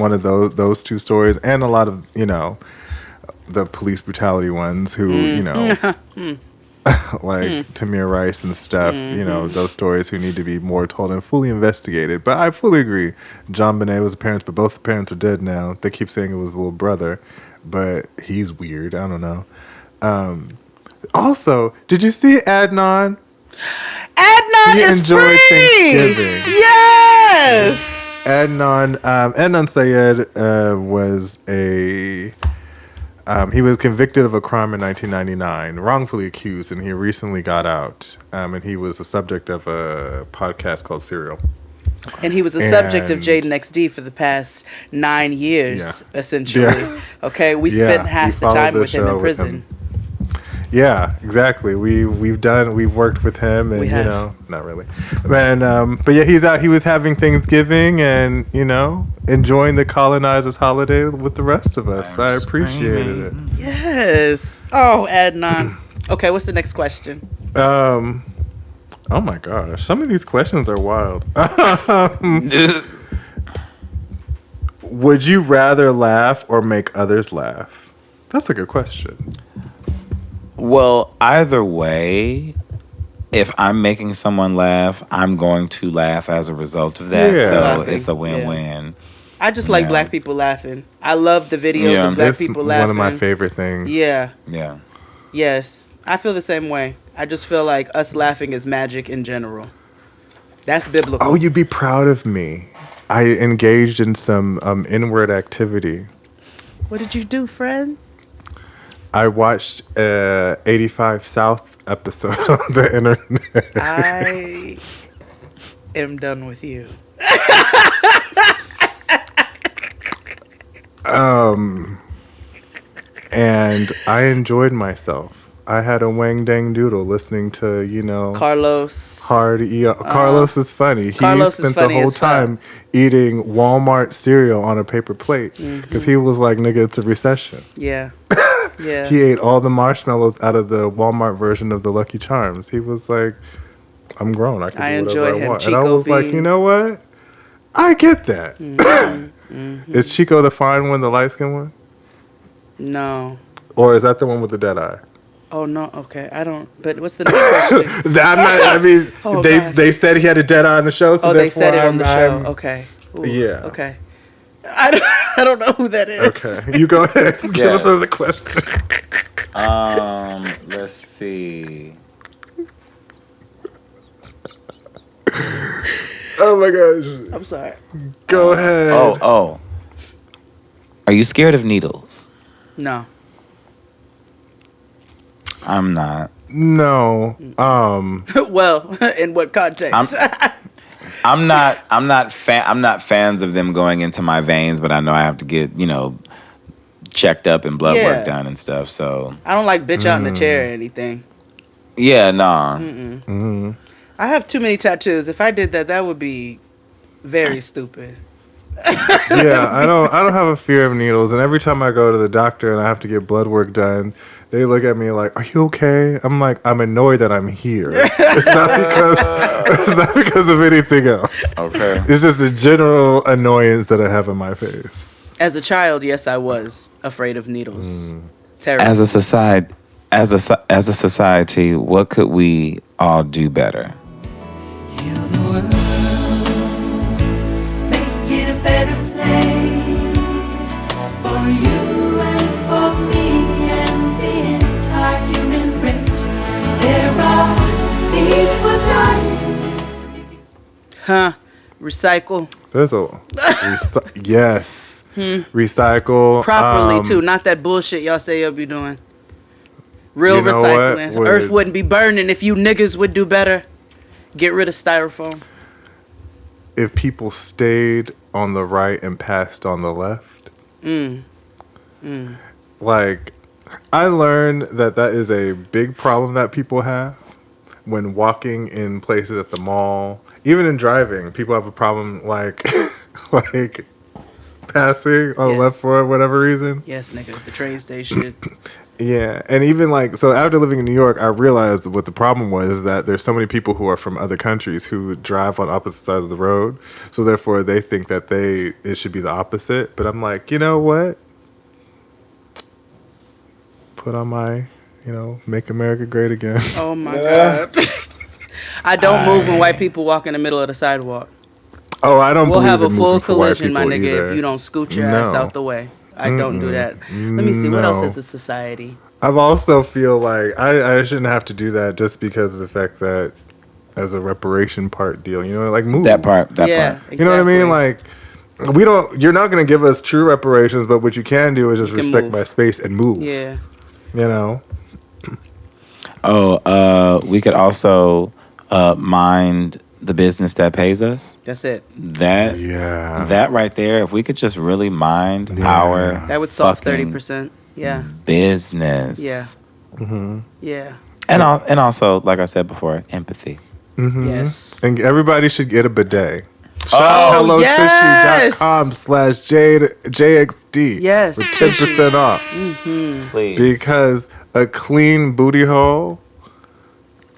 two stories, and a lot of the police brutality ones who like Tamir Rice and stuff. You know, those stories who need to be more told and fully investigated. But I fully agree. John Bonet was the parents, but both the parents are dead now. They keep saying it was the little brother, but he's weird. I don't know. Also, did you see Adnan? Adnan He is enjoyed free. Thanksgiving. Yes. Adnan Syed was he was convicted of a crime in 1999, wrongfully accused, and he recently got out. And he was the subject of a podcast called Serial. And he was the subject of Jaden XD for the past 9 years, essentially. Yeah. Okay, we spent half the time with him in prison. Yeah, exactly. We've worked with him, and We you have. know, not really. And but yeah, he's out. He was having Thanksgiving, and you know, enjoying the colonizers' holiday with the rest of us. I appreciated it. Yes. Oh, Adnan. Okay, what's the next question? Oh my gosh, some of these questions are wild. Would you rather laugh or make others laugh? That's a good question. Well, either way, if I'm making someone laugh, I'm going to laugh as a result of that. Yeah. So Laughing. it's a win-win. I just like Yeah. black people laughing. I love the videos of black It's people laughing. one of my favorite things. Yeah. Yeah. Yes. I feel the same way. I just feel like us laughing is magic in general. That's biblical. Oh, you'd be proud of me. I engaged in some inward activity. What did you do, friend? I watched 85 South episode on the internet. I am done with you. And I enjoyed myself. I had a wang dang doodle listening to, you know, Carlos. Carlos is funny. Carlos He is spent funny the whole as fuck. time eating Walmart cereal on a paper plate because he was like, nigga, it's a recession. Yeah. Yeah. He ate all the marshmallows out of the Walmart version of the Lucky Charms. He was like, I'm grown. I can I do whatever enjoy I him. want. And I Chico was like, Bean. you know what? I get that. Is Chico the fine one, the light skinned one? No. Or is that the one with the dead eye? Oh, no. Okay. I don't. But what's the next question? Oh, gosh. They said he had a dead eye on the show. So Oh, they said it on the show. I'm- Okay. Ooh, Yeah. Okay. I don't know who that is. Okay, you go ahead. Give us another question. Let's see. Oh my gosh. I'm sorry. Go ahead. Oh. Are you scared of needles? No. I'm not. No. Well, in what context? I'm not fans of them going into my veins, but I know I have to get, you know, checked up and blood work done and stuff. So I don't like bitch out in the chair or anything. yeah, nah. I have too many tattoos. If I did that, that would be very stupid. Yeah, I don't have a fear of needles, and every time I go to the doctor and I have to get blood work done, they look at me like, "Are you okay?" I'm like, "I'm annoyed that I'm here. It's not because of anything else. Okay. It's just a general annoyance that I have in my face." As a child, yes, I was afraid of needles. Terrible. As a society, what could we all do better? Make it a better place for you and for me and the entire human race. There are people dying. Huh. Recycle. There's a yes, recycle Properly, too. Not that bullshit y'all say y'all be doing. Real You know recycling. what? Earth wouldn't be burning if you niggas would do better. Get rid of styrofoam. If people stayed on the right and passed on the left. Like, I learned that is a big problem that people have when walking in places at the mall, even in driving. People have a problem like like passing on the left for whatever reason. Yes, nigga. The train station. Yeah, and even like, so after living in New York, I realized what the problem was, is that there's so many people who are from other countries who drive on opposite sides of the road, so therefore they think that it should be the opposite. But I'm like, you know what? Put on my make America great again. Oh my God. I don't move when white people walk in the middle of the sidewalk. Oh, I don't We'll believe have a in full moving for white collision, my people nigga, either. if you don't scoot your ass out the way. I don't do that. Let me see. What else is the society? I've also feel like I shouldn't have to do that just because of the fact that as a reparation part deal, like move. That part. You know what I mean? Like, you're not going to give us true reparations, but what you can do is just respect my space and move. Yeah. We could also mind the business that pays us. That's it. That right there, if we could just really mind our that would solve 30%. Yeah. Business. Yeah. Yeah. And also, like I said before, empathy. Yes. And everybody should get a bidet. Shout out hellotissue.com/JXD. Yes. With 10% off. Please. Because a clean booty hole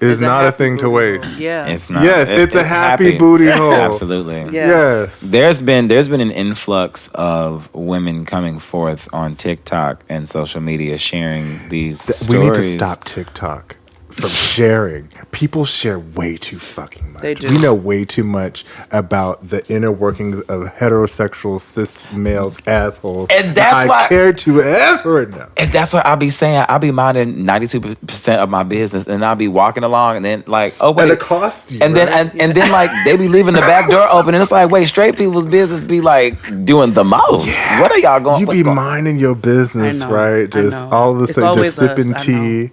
is not a thing to waste. Yeah. It's not. Yes, it's a happy booty hole. Absolutely. Yeah. Yes. There's been an influx of women coming forth on TikTok and social media sharing these stories. We need to stop TikTok from sharing. People share way too fucking much. They do. We know way too much about the inner workings of heterosexual cis males' assholes. And that's I why care to ever know. And that's what I'll be saying. I'll be minding 92% of my business, and I'll be walking along, and then like, oh wait, and it costs you. And right? then then like they be leaving the back door open, and it's like, wait, straight people's business be like doing the most. Yeah. What are y'all going? You be minding your business, right? Just all of a sudden, just sipping tea.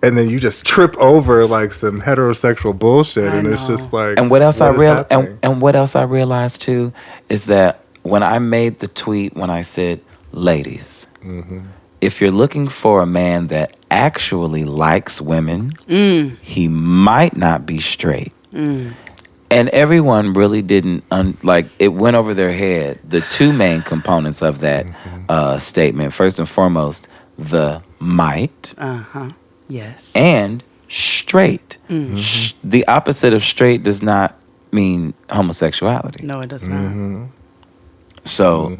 And then you just trip over like some heterosexual bullshit, and it's just like. And what else I realized too is that when I made the tweet when I said, "Ladies, if you're looking for a man that actually likes women, he might not be straight." And everyone really didn't it went over their head. The two main components of that statement, first and foremost, the might. Yes. And straight. The opposite of straight does not mean homosexuality. No, it does not. So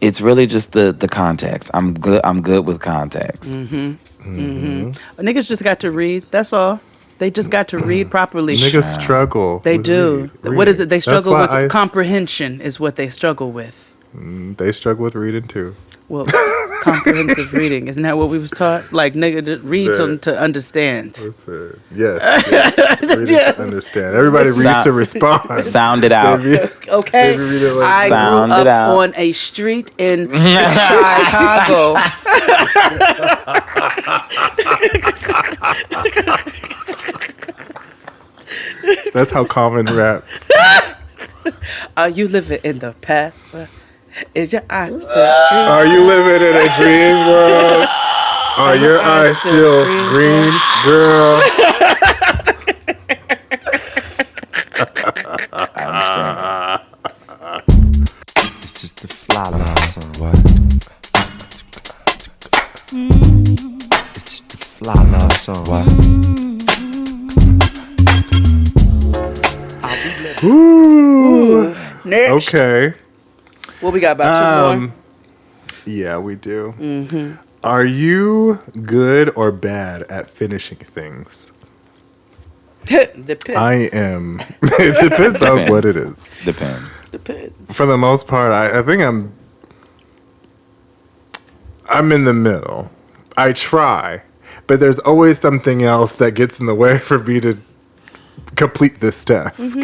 it's really just the context. I'm good with context. Niggas just got to read. That's all. They just got to read properly. Niggas struggle. They do. What is it? They struggle with comprehension is what they struggle with. They struggle with reading too. Well, comprehensive reading. Isn't that what we was taught? Like, nigga, to read to understand. Yes. Reading to understand. Everybody reads to respond. Sound it out. Okay. I grew up on a street in Chicago. That's how Common raps. Are you living in the past? Is your eyes still green? Are you living in a dream world? Are your eyes still green, girl? It's just a fly line song. What? It's just a fly line song. What? Ooh. Next. Okay. What we got, about 2 more? Yeah, we do. Are you good or bad at finishing things? Depends. I am. It depends on what it is. Depends. For the most part, I think I'm in the middle. I try, but there's always something else that gets in the way for me to complete this task.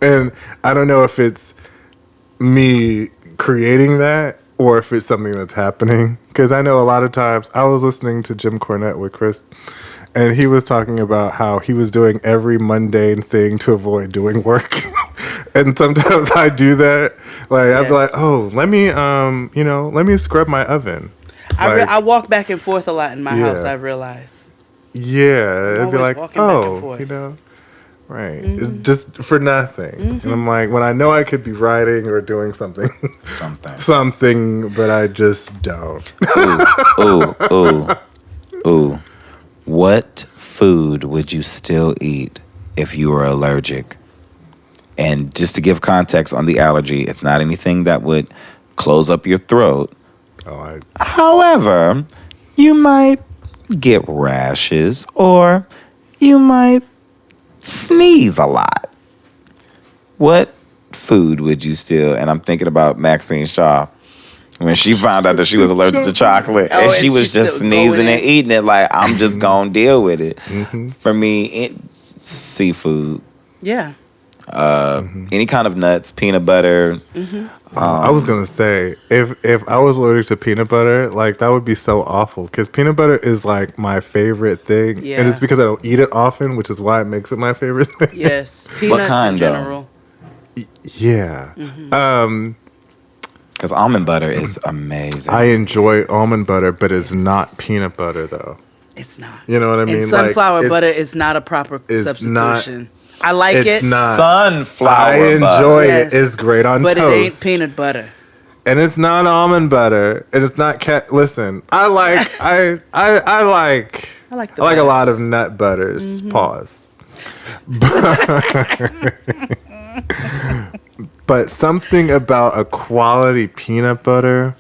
And I don't know if it's me creating that or if it's something that's happening. Because I know a lot of times, I was listening to Jim Cornette with Chris, and he was talking about how he was doing every mundane thing to avoid doing work. And sometimes I do that. Like, I'd be like, oh, let me scrub my oven. I walk back and forth a lot in my house, I realize. Yeah. It'd be like, oh, right. Just for nothing. And I'm like, when I know I could be writing or doing something, but I just don't. Ooh. What food would you still eat if you were allergic? And just to give context on the allergy, it's not anything that would close up your throat. However, you might get rashes or you might sneeze a lot. What food would you still? And I'm thinking about Maxine Shaw when she found out that she was allergic to chocolate, and she was just sneezing and eating it. Like, I'm just gonna deal with it. For me, seafood. Yeah. Any kind of nuts, peanut butter. I was gonna say, if I was allergic to peanut butter, like that would be so awful because peanut butter is like my favorite thing, and it's because I don't eat it often, which is why it makes it my favorite thing. Yes, peanuts what kind in general. Yeah. Because almond butter is amazing. I enjoy almond butter, but it's not peanut butter though. It's not. You know what I mean? And sunflower butter is not a proper substitution. I like it. Sunflower I enjoy it. It's great on but toast. But it ain't peanut butter. And it's not almond butter. And it's not listen, I like a lot of nut butters. Pause. But something about a quality peanut butter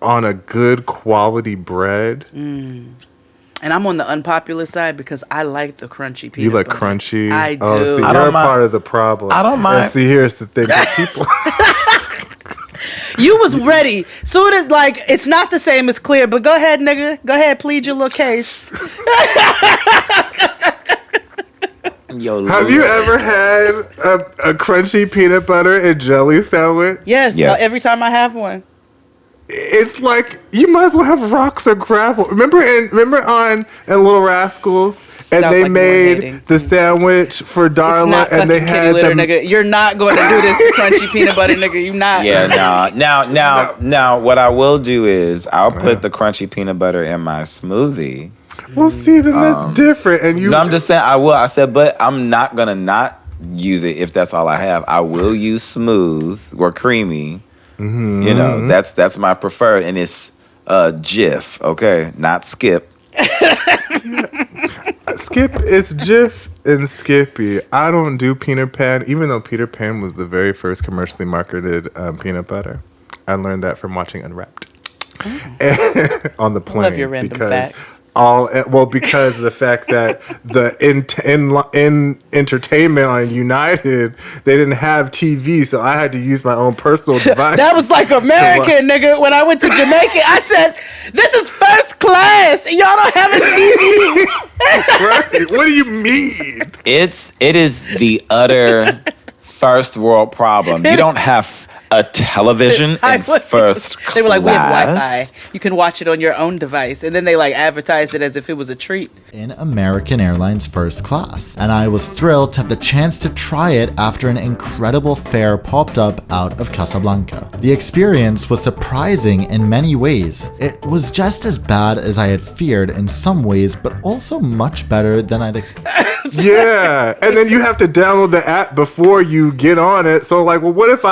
on a good quality bread. And I'm on the unpopular side because I like the crunchy peanut butter. You like crunchy? I do. Oh, see, you're a part of the problem. I don't mind. And see, here's the thing. People... You was ready. Soon as, like, it's not the same as clear, but go ahead, nigga. Go ahead, plead your little case. Have you ever had a crunchy peanut butter and jelly sandwich? Yes. Every time I have one. It's like you might as well have rocks or gravel. Remember on Little Rascals, and they made the sandwich for Darla, and they had them. Nigga. You're not going to do this to crunchy peanut butter, nigga. You not. Yeah, Now, what I will do is I'll put the crunchy peanut butter in my smoothie. Well, see, then that's different. And you. No, I'm just saying I will. I said, but I'm not gonna not use it if that's all I have. I will use smooth or creamy. You know, that's my preferred, and it's Jif, okay, not Skip. Skip is Jif and Skippy. I don't do Peter Pan, even though Peter Pan was the very first commercially marketed peanut butter. I learned that from watching Unwrapped on the plane. I love your random facts. Because the fact that the in entertainment on United, they didn't have TV, so I had to use my own personal device. That was like American, nigga. When I went to Jamaica, I said, "This is first class, and y'all don't have a TV." Right? What do you mean? It is the utter first world problem. You don't have a television in first class. They were like, we have Wi-Fi. You can watch it on your own device. And then they like advertised it as if it was a treat. In American Airlines First Class. And I was thrilled to have the chance to try it after an incredible fare popped up out of Casablanca. The experience was surprising in many ways. It was just as bad as I had feared in some ways, but also much better than I'd expected. Yeah. And then you have to download the app before you get on it. So like, well, what if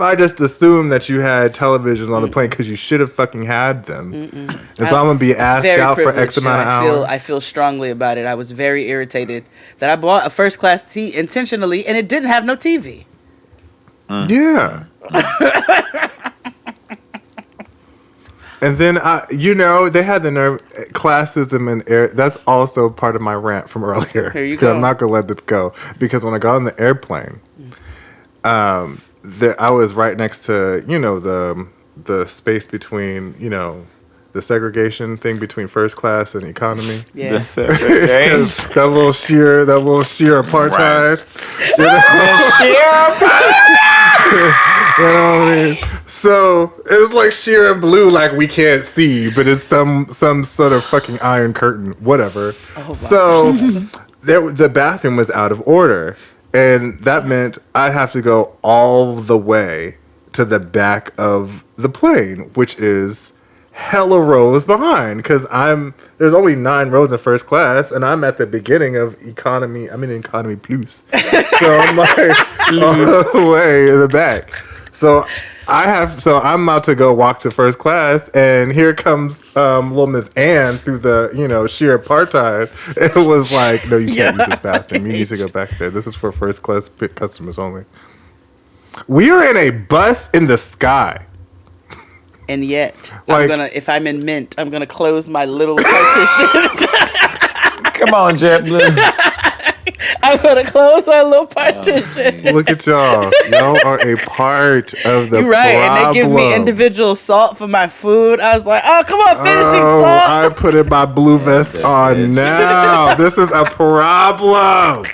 I just assumed that you had televisions on the plane because you should have fucking had them? And so I'm going to be asked out for X amount of hours. I feel strongly about it. I was very irritated that I bought a first class tea intentionally and it didn't have no TV. Yeah. And then, they had the nerve, classism and air. That's also part of my rant from earlier. Here you go. I'm not going to let this go. Because when I got on the airplane, I was right next to, the space between, the segregation thing between first class and economy. Yeah. The segregation. that little sheer apartheid. You know what I mean? So it's like sheer and blue, like we can't see, but it's some sort of fucking iron curtain, whatever. Oh, wow. So the bathroom was out of order. And that meant I'd have to go all the way to the back of the plane, which is hella rows behind. Because there's only 9 rows in first class, and I'm at the beginning of economy. I'm in economy plus. So I'm like all the way in the back. So I'm about to go walk to first class, and here comes little Miss Ann through the, sheer apartheid. It was like, no, you can't use this bathroom. You need to go back there. This is for first class customers only. We are in a bus in the sky. And yet, Like- if I'm in Mint, I'm gonna close my little partition. Come on, JetBlue. I'm gonna close my little partition. Look at y'all. Y'all are a part of the You're right, problem. and they give me individual salt for my food. I was like, oh, come on, finishing salt. I put in my blue vest on now. This is a problem.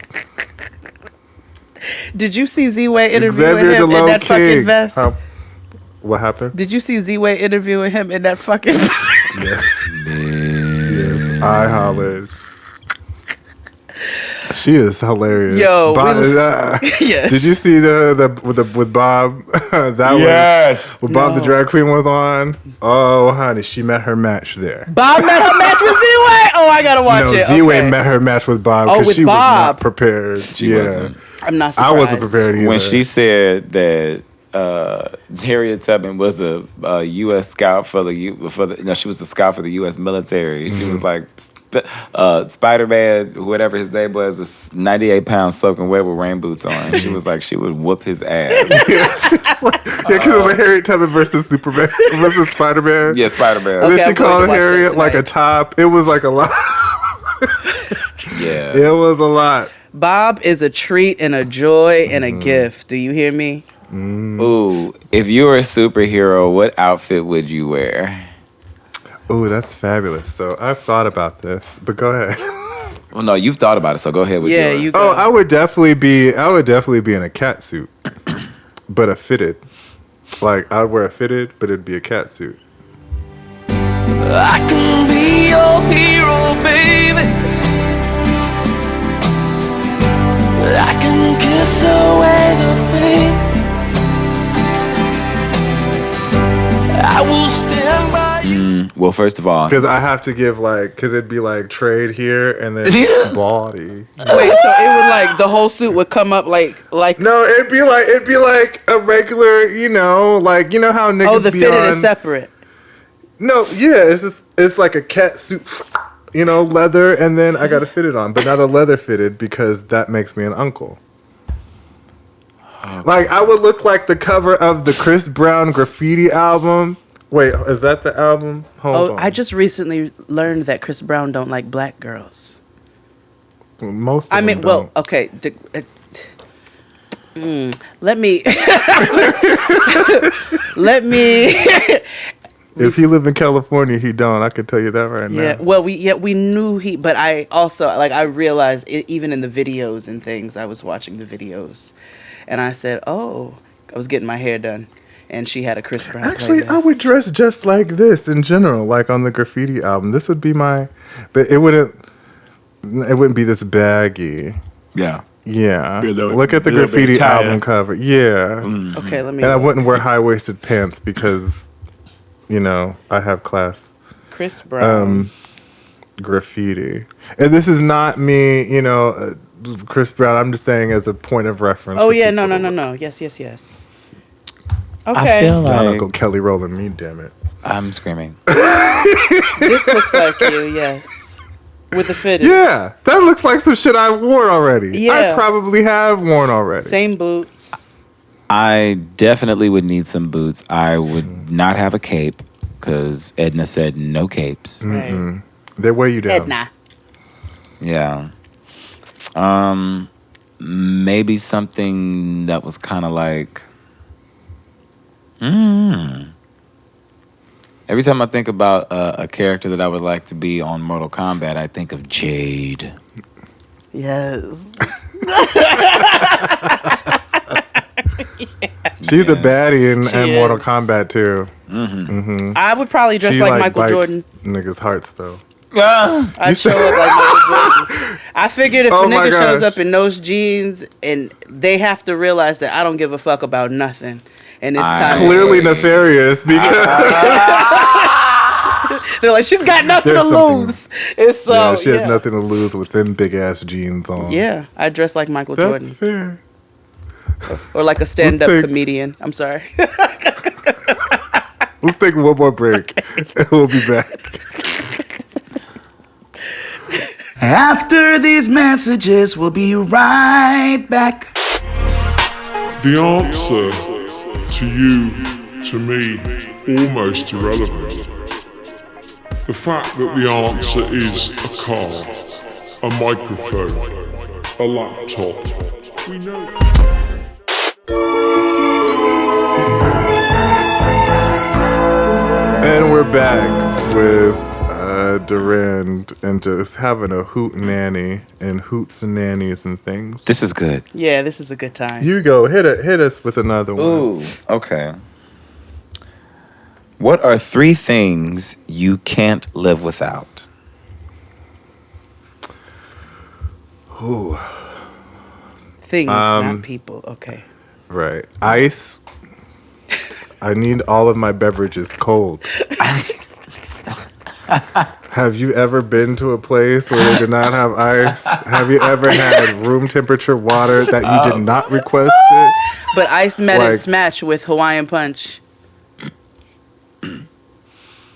Did you see Z-Way interviewing Xavier him in DeLone that fucking King. vest? What happened? Did you see Z-Way interviewing him in that fucking vest? Yes, I hollered. She is hilarious. Yo, yes. Did you see with Bob? That was when Bob the drag queen was on. Oh, honey, she met her match there. Bob met her match with Z-Way? Oh, I gotta watch it. Z-Way Okay. met her match with Bob Oh, because with she was Bob. not prepared. She wasn't. I'm not surprised. I wasn't prepared either. When she said that Harriet Tubman was a U.S. scout she was a scout for the U.S. military. She was like Spider-Man, whatever his name was, a 98-pound soaking wet with rain boots on. She was like, she would whoop his ass. because it was like Harriet Tubman versus Superman versus Spider-Man. Yeah, Spider-Man. And then she I'm going called to watch Harriet that like a top. It was like a lot. Yeah. It was a lot. Bob is a treat and a joy and a gift. Do you hear me? Ooh, if you were a superhero, what outfit would you wear? Ooh, that's fabulous. So I've thought about this, but go ahead. Well, no, you've thought about it, so go ahead with yours. I would definitely be in a cat suit, but a fitted. Like I'd wear a fitted, but it'd be a cat suit. I can be your hero, baby. I can kiss away the pain. I will stand by you. Well, first of all, Because I have to give because it'd be like trade here and then body. Wait, so it would like the whole suit would come up like No, it'd be like a regular, you know how niggas the be fitted on. is separate. No, yeah, it's like a cat suit, leather, and then I got to fit it on, but not a leather fitted because that makes me an uncle. Like I would look like the cover of the Chris Brown graffiti album. Wait, is that the album? Hold on. I just recently learned that Chris Brown don't like black girls. Most of them don't. Okay. Let me. If he lived in California, he don't. I can tell you that right now. Yeah. Well, we knew but I also I realized even in the videos and things. I was watching the videos, and I said, "Oh, I was getting my hair done." And she had a Chris Brown Actually, playlist. I would dress just like this in general, like on the graffiti album. This would be but it wouldn't be this baggy. Yeah. Yeah. Be a little- Look at the be a little bit graffiti tighter. album cover. Yeah. Okay, let me. And I wouldn't wear high-waisted pants because, I have class. Chris Brown. Graffiti. And this is not me, Chris Brown. I'm just saying as a point of reference. Oh for yeah, people. no. Yes. I Okay. feel Y'all like don't go Kelly rolling me, damn it. I'm screaming. This looks like you, yes. With the fitted. Yeah, that looks like some shit I've worn already. Yeah. I probably have worn already. Same boots. I definitely would need some boots. I would not have a cape because Edna said no capes. Right. They wear you down. Edna. Yeah. Maybe something that was kind of like. Every time I think about a character that I would like to be on Mortal Kombat, I think of Jade. Yes. She's a baddie in She Mortal is. Kombat too. I would probably dress She, like Michael bites Jordan. Niggas' hearts though. I'd show up like Michael Jordan. I figured if Oh a my nigga shows gosh. up in those jeans and they have to realize that I don't give a fuck about nothing. And it's time. Clearly nefarious because They're like, she's got nothing There's to something- lose. It's so she has nothing to lose with them big ass jeans on. Yeah, I dress like Michael That's Jordan. fair. Or like a stand-up take- comedian. I'm sorry. Let's take one more break. And we'll be back. After these messages, we'll be right back. The answer to you, to me, almost irrelevant. The fact that the answer is a car, a microphone, a laptop, we know. And we're back with Durand and just having a hoot nanny and hoots and nannies and things. This is good. Yeah, this is a good time. You go, hit us with another one. Ooh, okay. What are 3 things you can't live without? Ooh. Things, not people. Okay. Right. Ice. I need all of my beverages cold. Have you ever been to a place where they did not have ice? Have you ever had room temperature water that you did not request it? But ice met its match with Hawaiian Punch.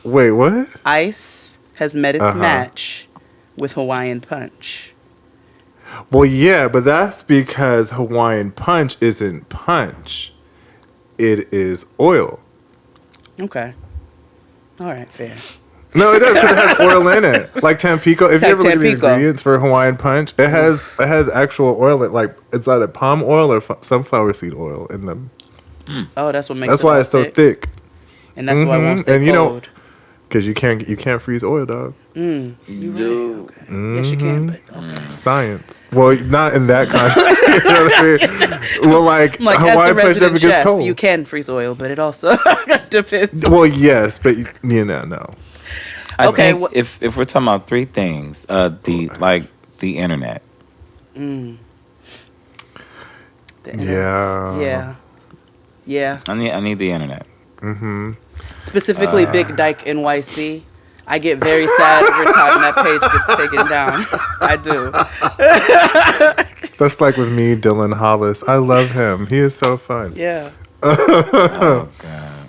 Wait, what? Ice has met its match with Hawaiian Punch. Well, yeah, but that's because Hawaiian Punch isn't punch. It is oil. Okay. All right, fair. No, it does because it has oil in it. Like Tampico. If you ever look at the ingredients for Hawaiian Punch, it has actual oil in it. Like it's either palm oil or sunflower seed oil in them. Oh, that's what makes That's it why all it's so thick. And that's why it won't stay and you cold. Because you can't freeze oil, dog. You do. Okay. Yes, you can, but okay. Science. Well, not in that context. You know what I mean? Well, like As Hawaiian the Punch never resident gets chef, cold. you can freeze oil, but it also depends. Well, yes, but no. I Okay, think if we're talking about 3 things, the internet. The Yeah. Yeah. I need the internet. Specifically, Big Dyke NYC. I get very sad every time that page gets taken down. I do. That's like with me, Dylan Hollis. I love him. He is so fun. Yeah. Oh God.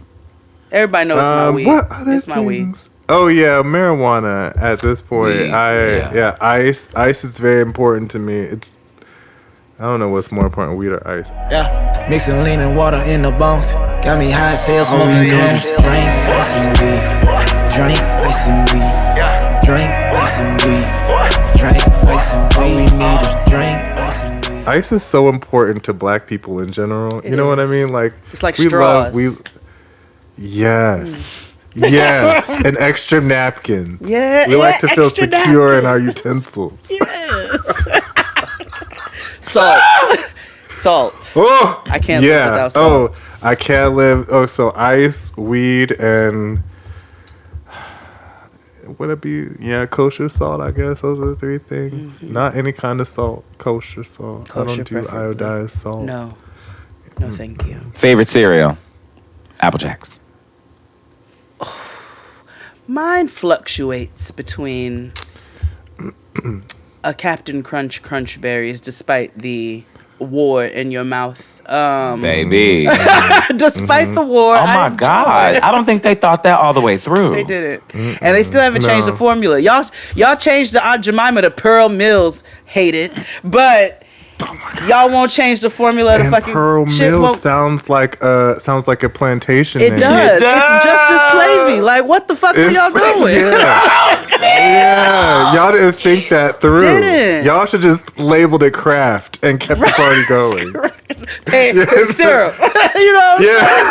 Everybody knows my weed. What other It's my weed. things? Oh yeah, marijuana. At this point, Weed, ice. Ice is very important to me. I don't know what's more important, weed or ice. Yeah, mixing lean and water in the bones. Got me high as hell, smoking cones. Drink ice and weed. Drink ice and weed. Drink ice and weed. Drink ice and weed. All we need is drink ice and weed. Ice is so important to Black people in general. You know what I mean? Like It's like we straws. Yes. Yes, and extra napkins. Yeah, we like to feel extra secure in our utensils. Yes. Salt. Oh, I can't live without salt. Oh, I can't live. Oh, so ice, weed, and would it be kosher salt? I guess those are the 3 things. Not any kind of salt. Kosher salt. I Kosher don't do preferably. iodized salt. No, thank you. Favorite cereal? Apple Jacks. Mine fluctuates between a Captain Crunch Crunch Berries, despite the war in your mouth. Baby. Despite the war. Oh my God. I don't think they thought that all the way through. They did it. And they still haven't changed the formula. Y'all changed the Aunt Jemima to Pearl Mills. Hate it. But y'all won't change the formula to And fucking Pearl shit Mills won't- sounds like a plantation. It name. does. It's just as slavey. Like, what the fuck were y'all doing? Yeah, y'all didn't think that through. Didn't. Y'all should just labeled it craft and kept the party going. Syrup. You know? Yeah,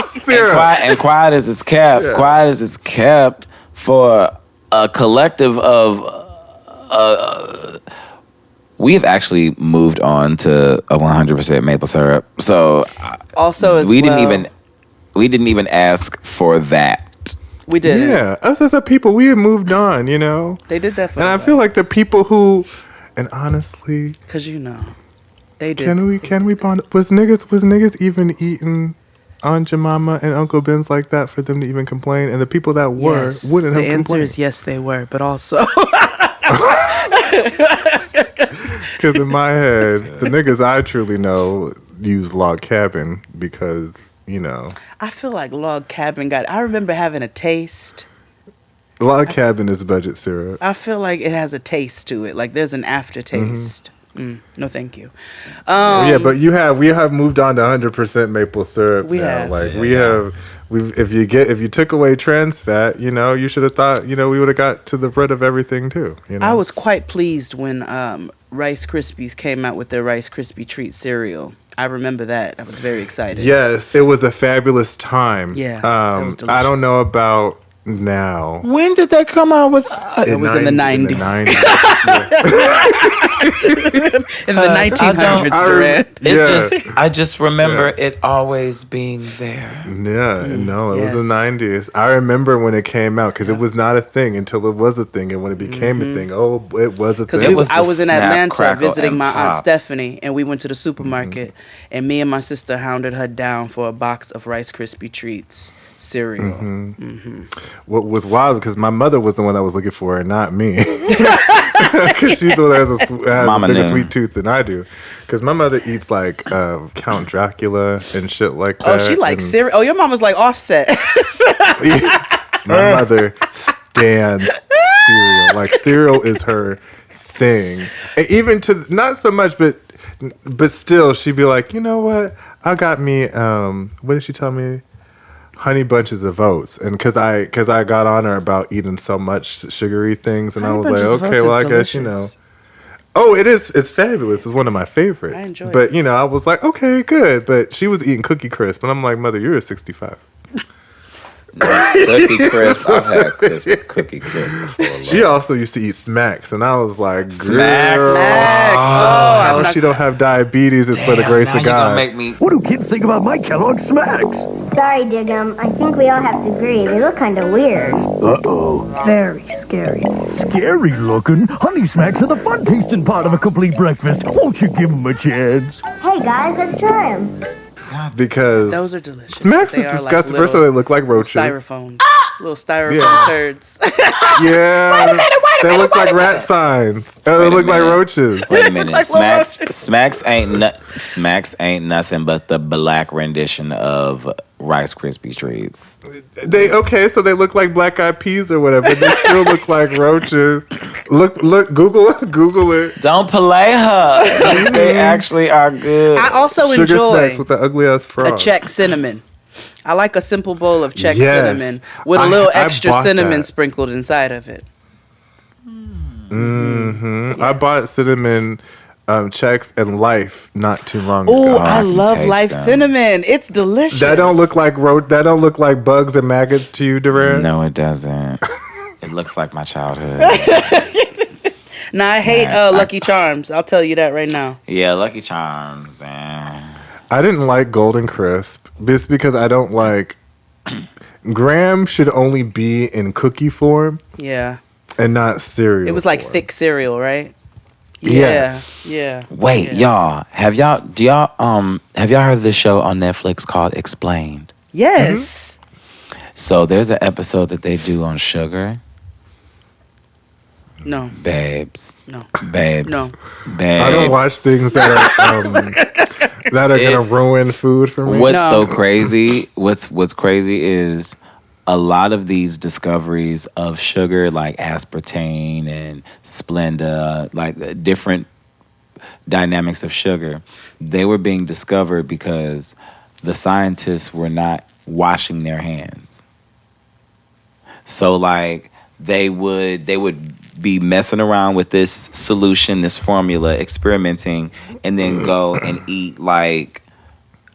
syrup. And quiet as it's kept. Yeah. Quiet as it's kept for a collective of. We've actually moved on to a 100% maple syrup, so Also, as we well, didn't even ask for that. We did. Yeah, us as a people, we had moved on. You know, They did that for and I feel like the people who, and honestly, because they did. Can we bond? Was niggas even eating Aunt Jemima and Uncle Ben's like that for them to even complain? And the people that were Yes, wouldn't have the answer complained. is yes, they were, but also Because in my head, the niggas I truly know use log cabin because, I feel like log cabin I remember having a taste. log cabin is budget syrup. I feel like it has a taste to it. Like there's an aftertaste No, thank you. Yeah, but we have moved on to 100% maple syrup. We now. have. Like if you took away trans fat, you should have thought, we would have got to the root of everything too. I was quite pleased when Rice Krispies came out with their Rice Krispie Treat cereal. I remember that. I was very excited. Yes, it was a fabulous time. Yeah, that was delicious. I don't know about now. When did they come out with? It was in the 90s. In the 1900s, Durand. I just remember it always being there. Yeah, no, it was the 90s. I remember when it came out because it was not a thing until it was a thing, and when it became a thing, it was a thing. Because I was in Atlanta visiting my Aunt Stephanie, and we went to the supermarket, and me and my sister hounded her down for a box of Rice Krispie Treats cereal. What was wild because my mother was the one that was looking for it, not me. Because she's the one that has a bigger sweet tooth than I do. Because my mother eats like Count Dracula and shit like that. Oh, she likes cereal. Oh, your mom was like Offset. My mother stands cereal. Like cereal is her thing. And even to not so much, but still, she'd be like, you know what? I got me. What did she tell me? Honey Bunches of Oats, and because I got on her about eating so much sugary things, and I was like, okay, well, I guess Oh, it's fabulous. It's one of my favorites. I enjoy it. But I was like, okay, good. But she was eating Cookie Crisp, and I'm like, Mother, you're a 65. Cookie Crisp. I've had Cookie Crisp before. She also used to eat Smacks, and I was like, Smacks. Oh, she don't have diabetes. It's for the grace of God. What do kids think about my Kellogg's Smacks? Sorry, Diggum. I think we all have to agree. They look kind of weird. Uh-oh. Very scary. Scary looking? Honey Smacks are the fun-tasting part of a complete breakfast. Won't you give them a chance? Hey, guys, let's try them. Because those are delicious. Smacks is disgusting. First of all, they look like roaches. Styrofoam. Little styrofoam turds. Yeah. They look like rat signs. They look like roaches. Wait a minute. Smacks ain't nothing but the black rendition of Rice Krispie Treats. So they look like black eyed peas or whatever. They still look like roaches. Look, Google it. Don't play her. They actually are good. I also Sugar enjoy Smacks with the ugly ass frog. a Czech cinnamon. I like a simple bowl of Czech cinnamon with a little extra cinnamon sprinkled inside of it. I bought cinnamon Chex and Life not too long ago. Oh, I love Life cinnamon. It's delicious. That don't look like bugs and maggots to you, Durand? No, it doesn't. It looks like my childhood. Nah, I hate Lucky Charms. I'll tell you that right now. Yeah, Lucky Charms. I didn't like Golden Crisp just because I don't like. Graham should only be in cookie form. Yeah. And not cereal. It was like thick cereal, right? Yes. Yeah. Wait, y'all. Have y'all heard of this show on Netflix called Explained? Yes. So there's an episode that they do on sugar. No. Babes. No. Babes. No. Babes. I don't watch things that are gonna ruin food for me. What's so crazy? What's crazy is a lot of these discoveries of sugar, like aspartame and Splenda, like different dynamics of sugar, they were being discovered because the scientists were not washing their hands. So like they would be messing around with this solution, this formula, experimenting, and then go and eat like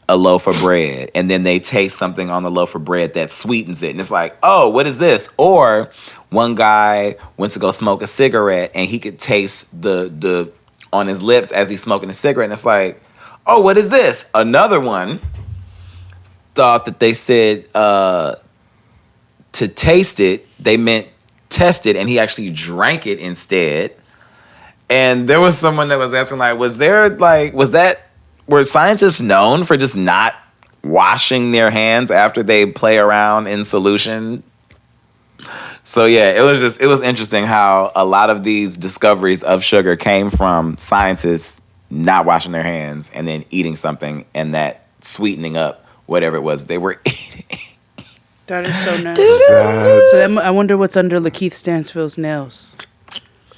a loaf of bread, and then they taste something on the loaf of bread that sweetens it, and it's like, oh, what is this? Or one guy went to go smoke a cigarette, and he could taste the on his lips as he's smoking a cigarette, and it's like, oh, what is this? Another one thought that they said to taste it, they meant test it, and he actually drank it instead. And there was someone that was asking, like, were scientists known for just not washing their hands after they play around in solution? So yeah, it was interesting how a lot of these discoveries of sugar came from scientists not washing their hands and then eating something and that sweetening up whatever it was they were eating. That is so nice. So I wonder what's under Lakeith Stansfield's nails.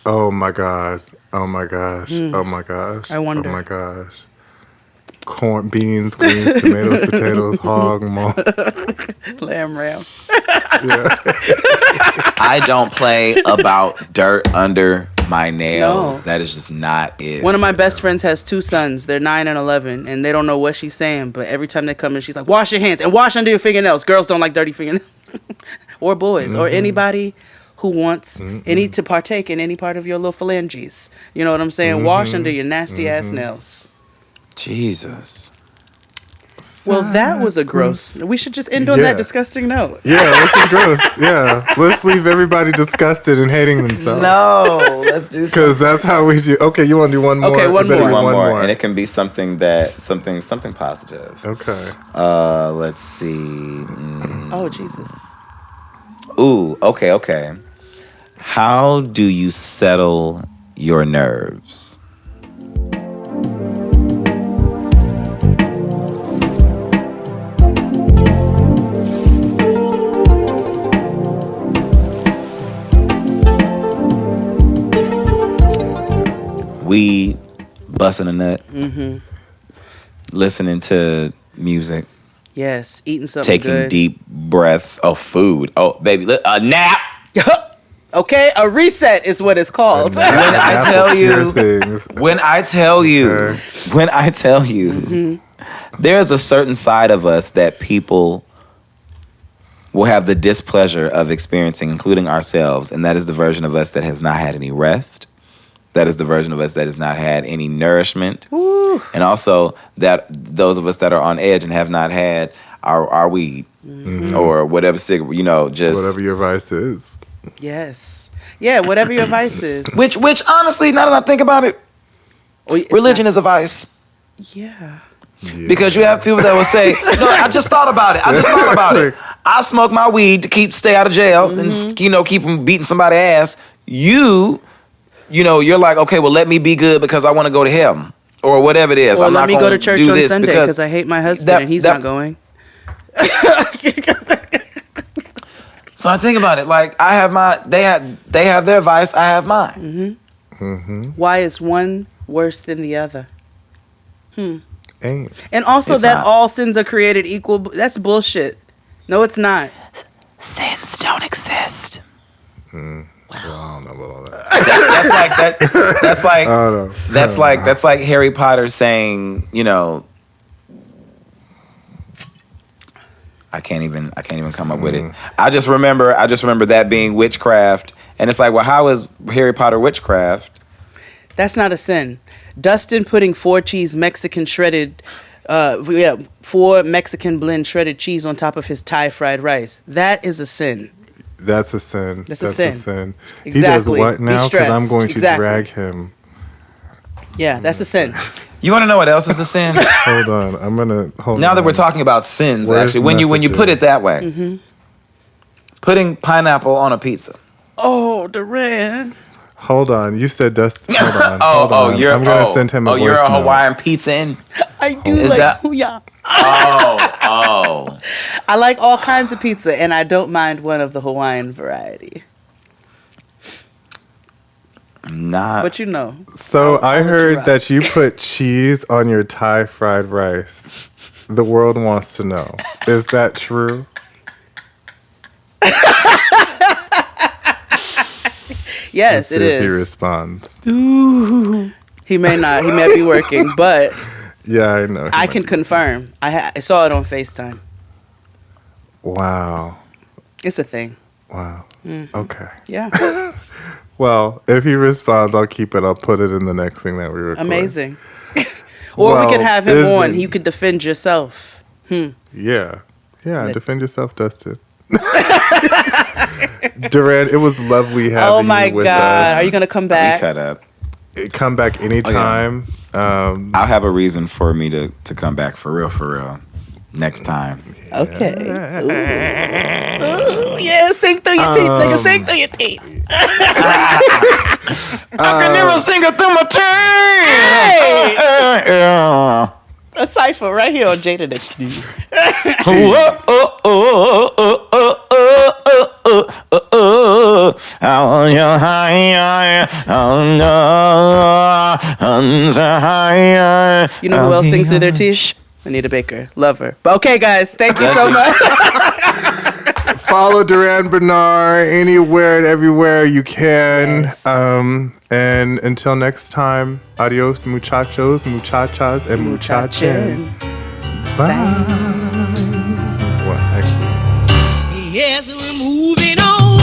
Oh my God. Oh my gosh. Oh my gosh. I wonder. Oh my gosh. Corn, beans, greens, tomatoes, potatoes, hog, malt. Lamb ram. I don't play about dirt under my nails. No. That is just not it. One of my best friends has 2 sons. They're 9 and 11, and they don't know what she's saying. But every time they come in, she's like, "Wash your hands and wash under your fingernails." Girls don't like dirty fingernails, or boys, or anybody who wants any to partake in any part of your little phalanges. You know what I'm saying? Wash under your nasty ass nails. Jesus. Well, that was a gross. We should just end on that disgusting note. Yeah, this is gross. Yeah, let's leave everybody disgusted and hating themselves. No, let's do because that's how we do. Okay, you want to do one more? Okay, one more. And it can be something something positive. Okay. Let's see. Oh Jesus. Ooh. Okay. How do you settle your nerves? Weed, busting a nut, listening to music. Yes, eating something taking good. deep breaths of food. Oh, baby, a nap. Okay, a reset is what it's called. When I tell you, there's a certain side of us that people will have the displeasure of experiencing, including ourselves, and that is the version of us that has not had any rest. That is the version of us that has not had any nourishment. Ooh. And also that those of us that are on edge and have not had our weed or whatever cigarette, just whatever your vice is. Yes. Yeah, whatever your vice is. Which honestly, now that I think about it, religion is a vice. Yeah. Because you have people that will say, no, I just thought about it. I smoke my weed to stay out of jail and keep from beating somebody's ass. You're like, okay, well, let me be good because I want to go to heaven or whatever it is. Or I'm let not me go to church on Sunday because I hate my husband and he's not going. So I think about it. Like I have they have their vice. I have mine. Why is one worse than the other? And also It's that not. all sins are created equal. That's bullshit. No, it's not. Sins don't exist. Well, I don't know about all that. That's like Harry Potter saying, I can't even come up with it. I just remember that being witchcraft, and it's like, well, how is Harry Potter witchcraft? That's not a sin. Dustin putting 4 Mexican blend shredded cheese on top of his Thai fried rice. That is a sin. That's a sin. That's a sin. Exactly. He does what now? Because stressed. I'm going to Exactly. drag him. Yeah, that's a sin. You want to know what else is a sin? Hold on. I'm going to hold Now on. that we're talking about sins, Where's actually, the when you put it that way, Mm-hmm. putting pineapple on a pizza. Oh, Durand. Hold on. You said Dustin. Hold on. I'm going to send him a voice you're a note. Hawaiian pizza in? I do Is like that- booyah. Oh. I like all kinds of pizza, and I don't mind one of the Hawaiian variety. Not. But So I heard that you put cheese on your Thai fried rice. The world wants to know. Is that true? Yes, it If he is. responds. Ooh. He may not. He may be working, but Yeah, I know. I can confirm. I saw it on FaceTime. Wow. It's a thing. Wow. Mhm. Okay. Yeah. Well, if he responds, I'll keep it. I'll put it in the next thing that we record. Amazing. Or we could have him on. You could defend yourself. Yeah. Yeah, defend yourself, Dustin. Durand, it was lovely having Oh my you with God. us. Are you going to come back? Cut up. Come back anytime. I'll have a reason for me to come back for real. Next time. Okay. Ooh, yeah, sing through your teeth, nigga. Sing through your teeth. I can never sing it through my teeth. A cipher right here on Jada Next to you. I want you higher. You know who else sings through their teeth? Anita Baker. Love her. But okay, guys, thank you so much. Follow Durand Bernarr anywhere and everywhere you can. Yes. And until next time, adios, muchachos, muchachas, and muchachin. Bye. What, actually? Yes, we're moving on.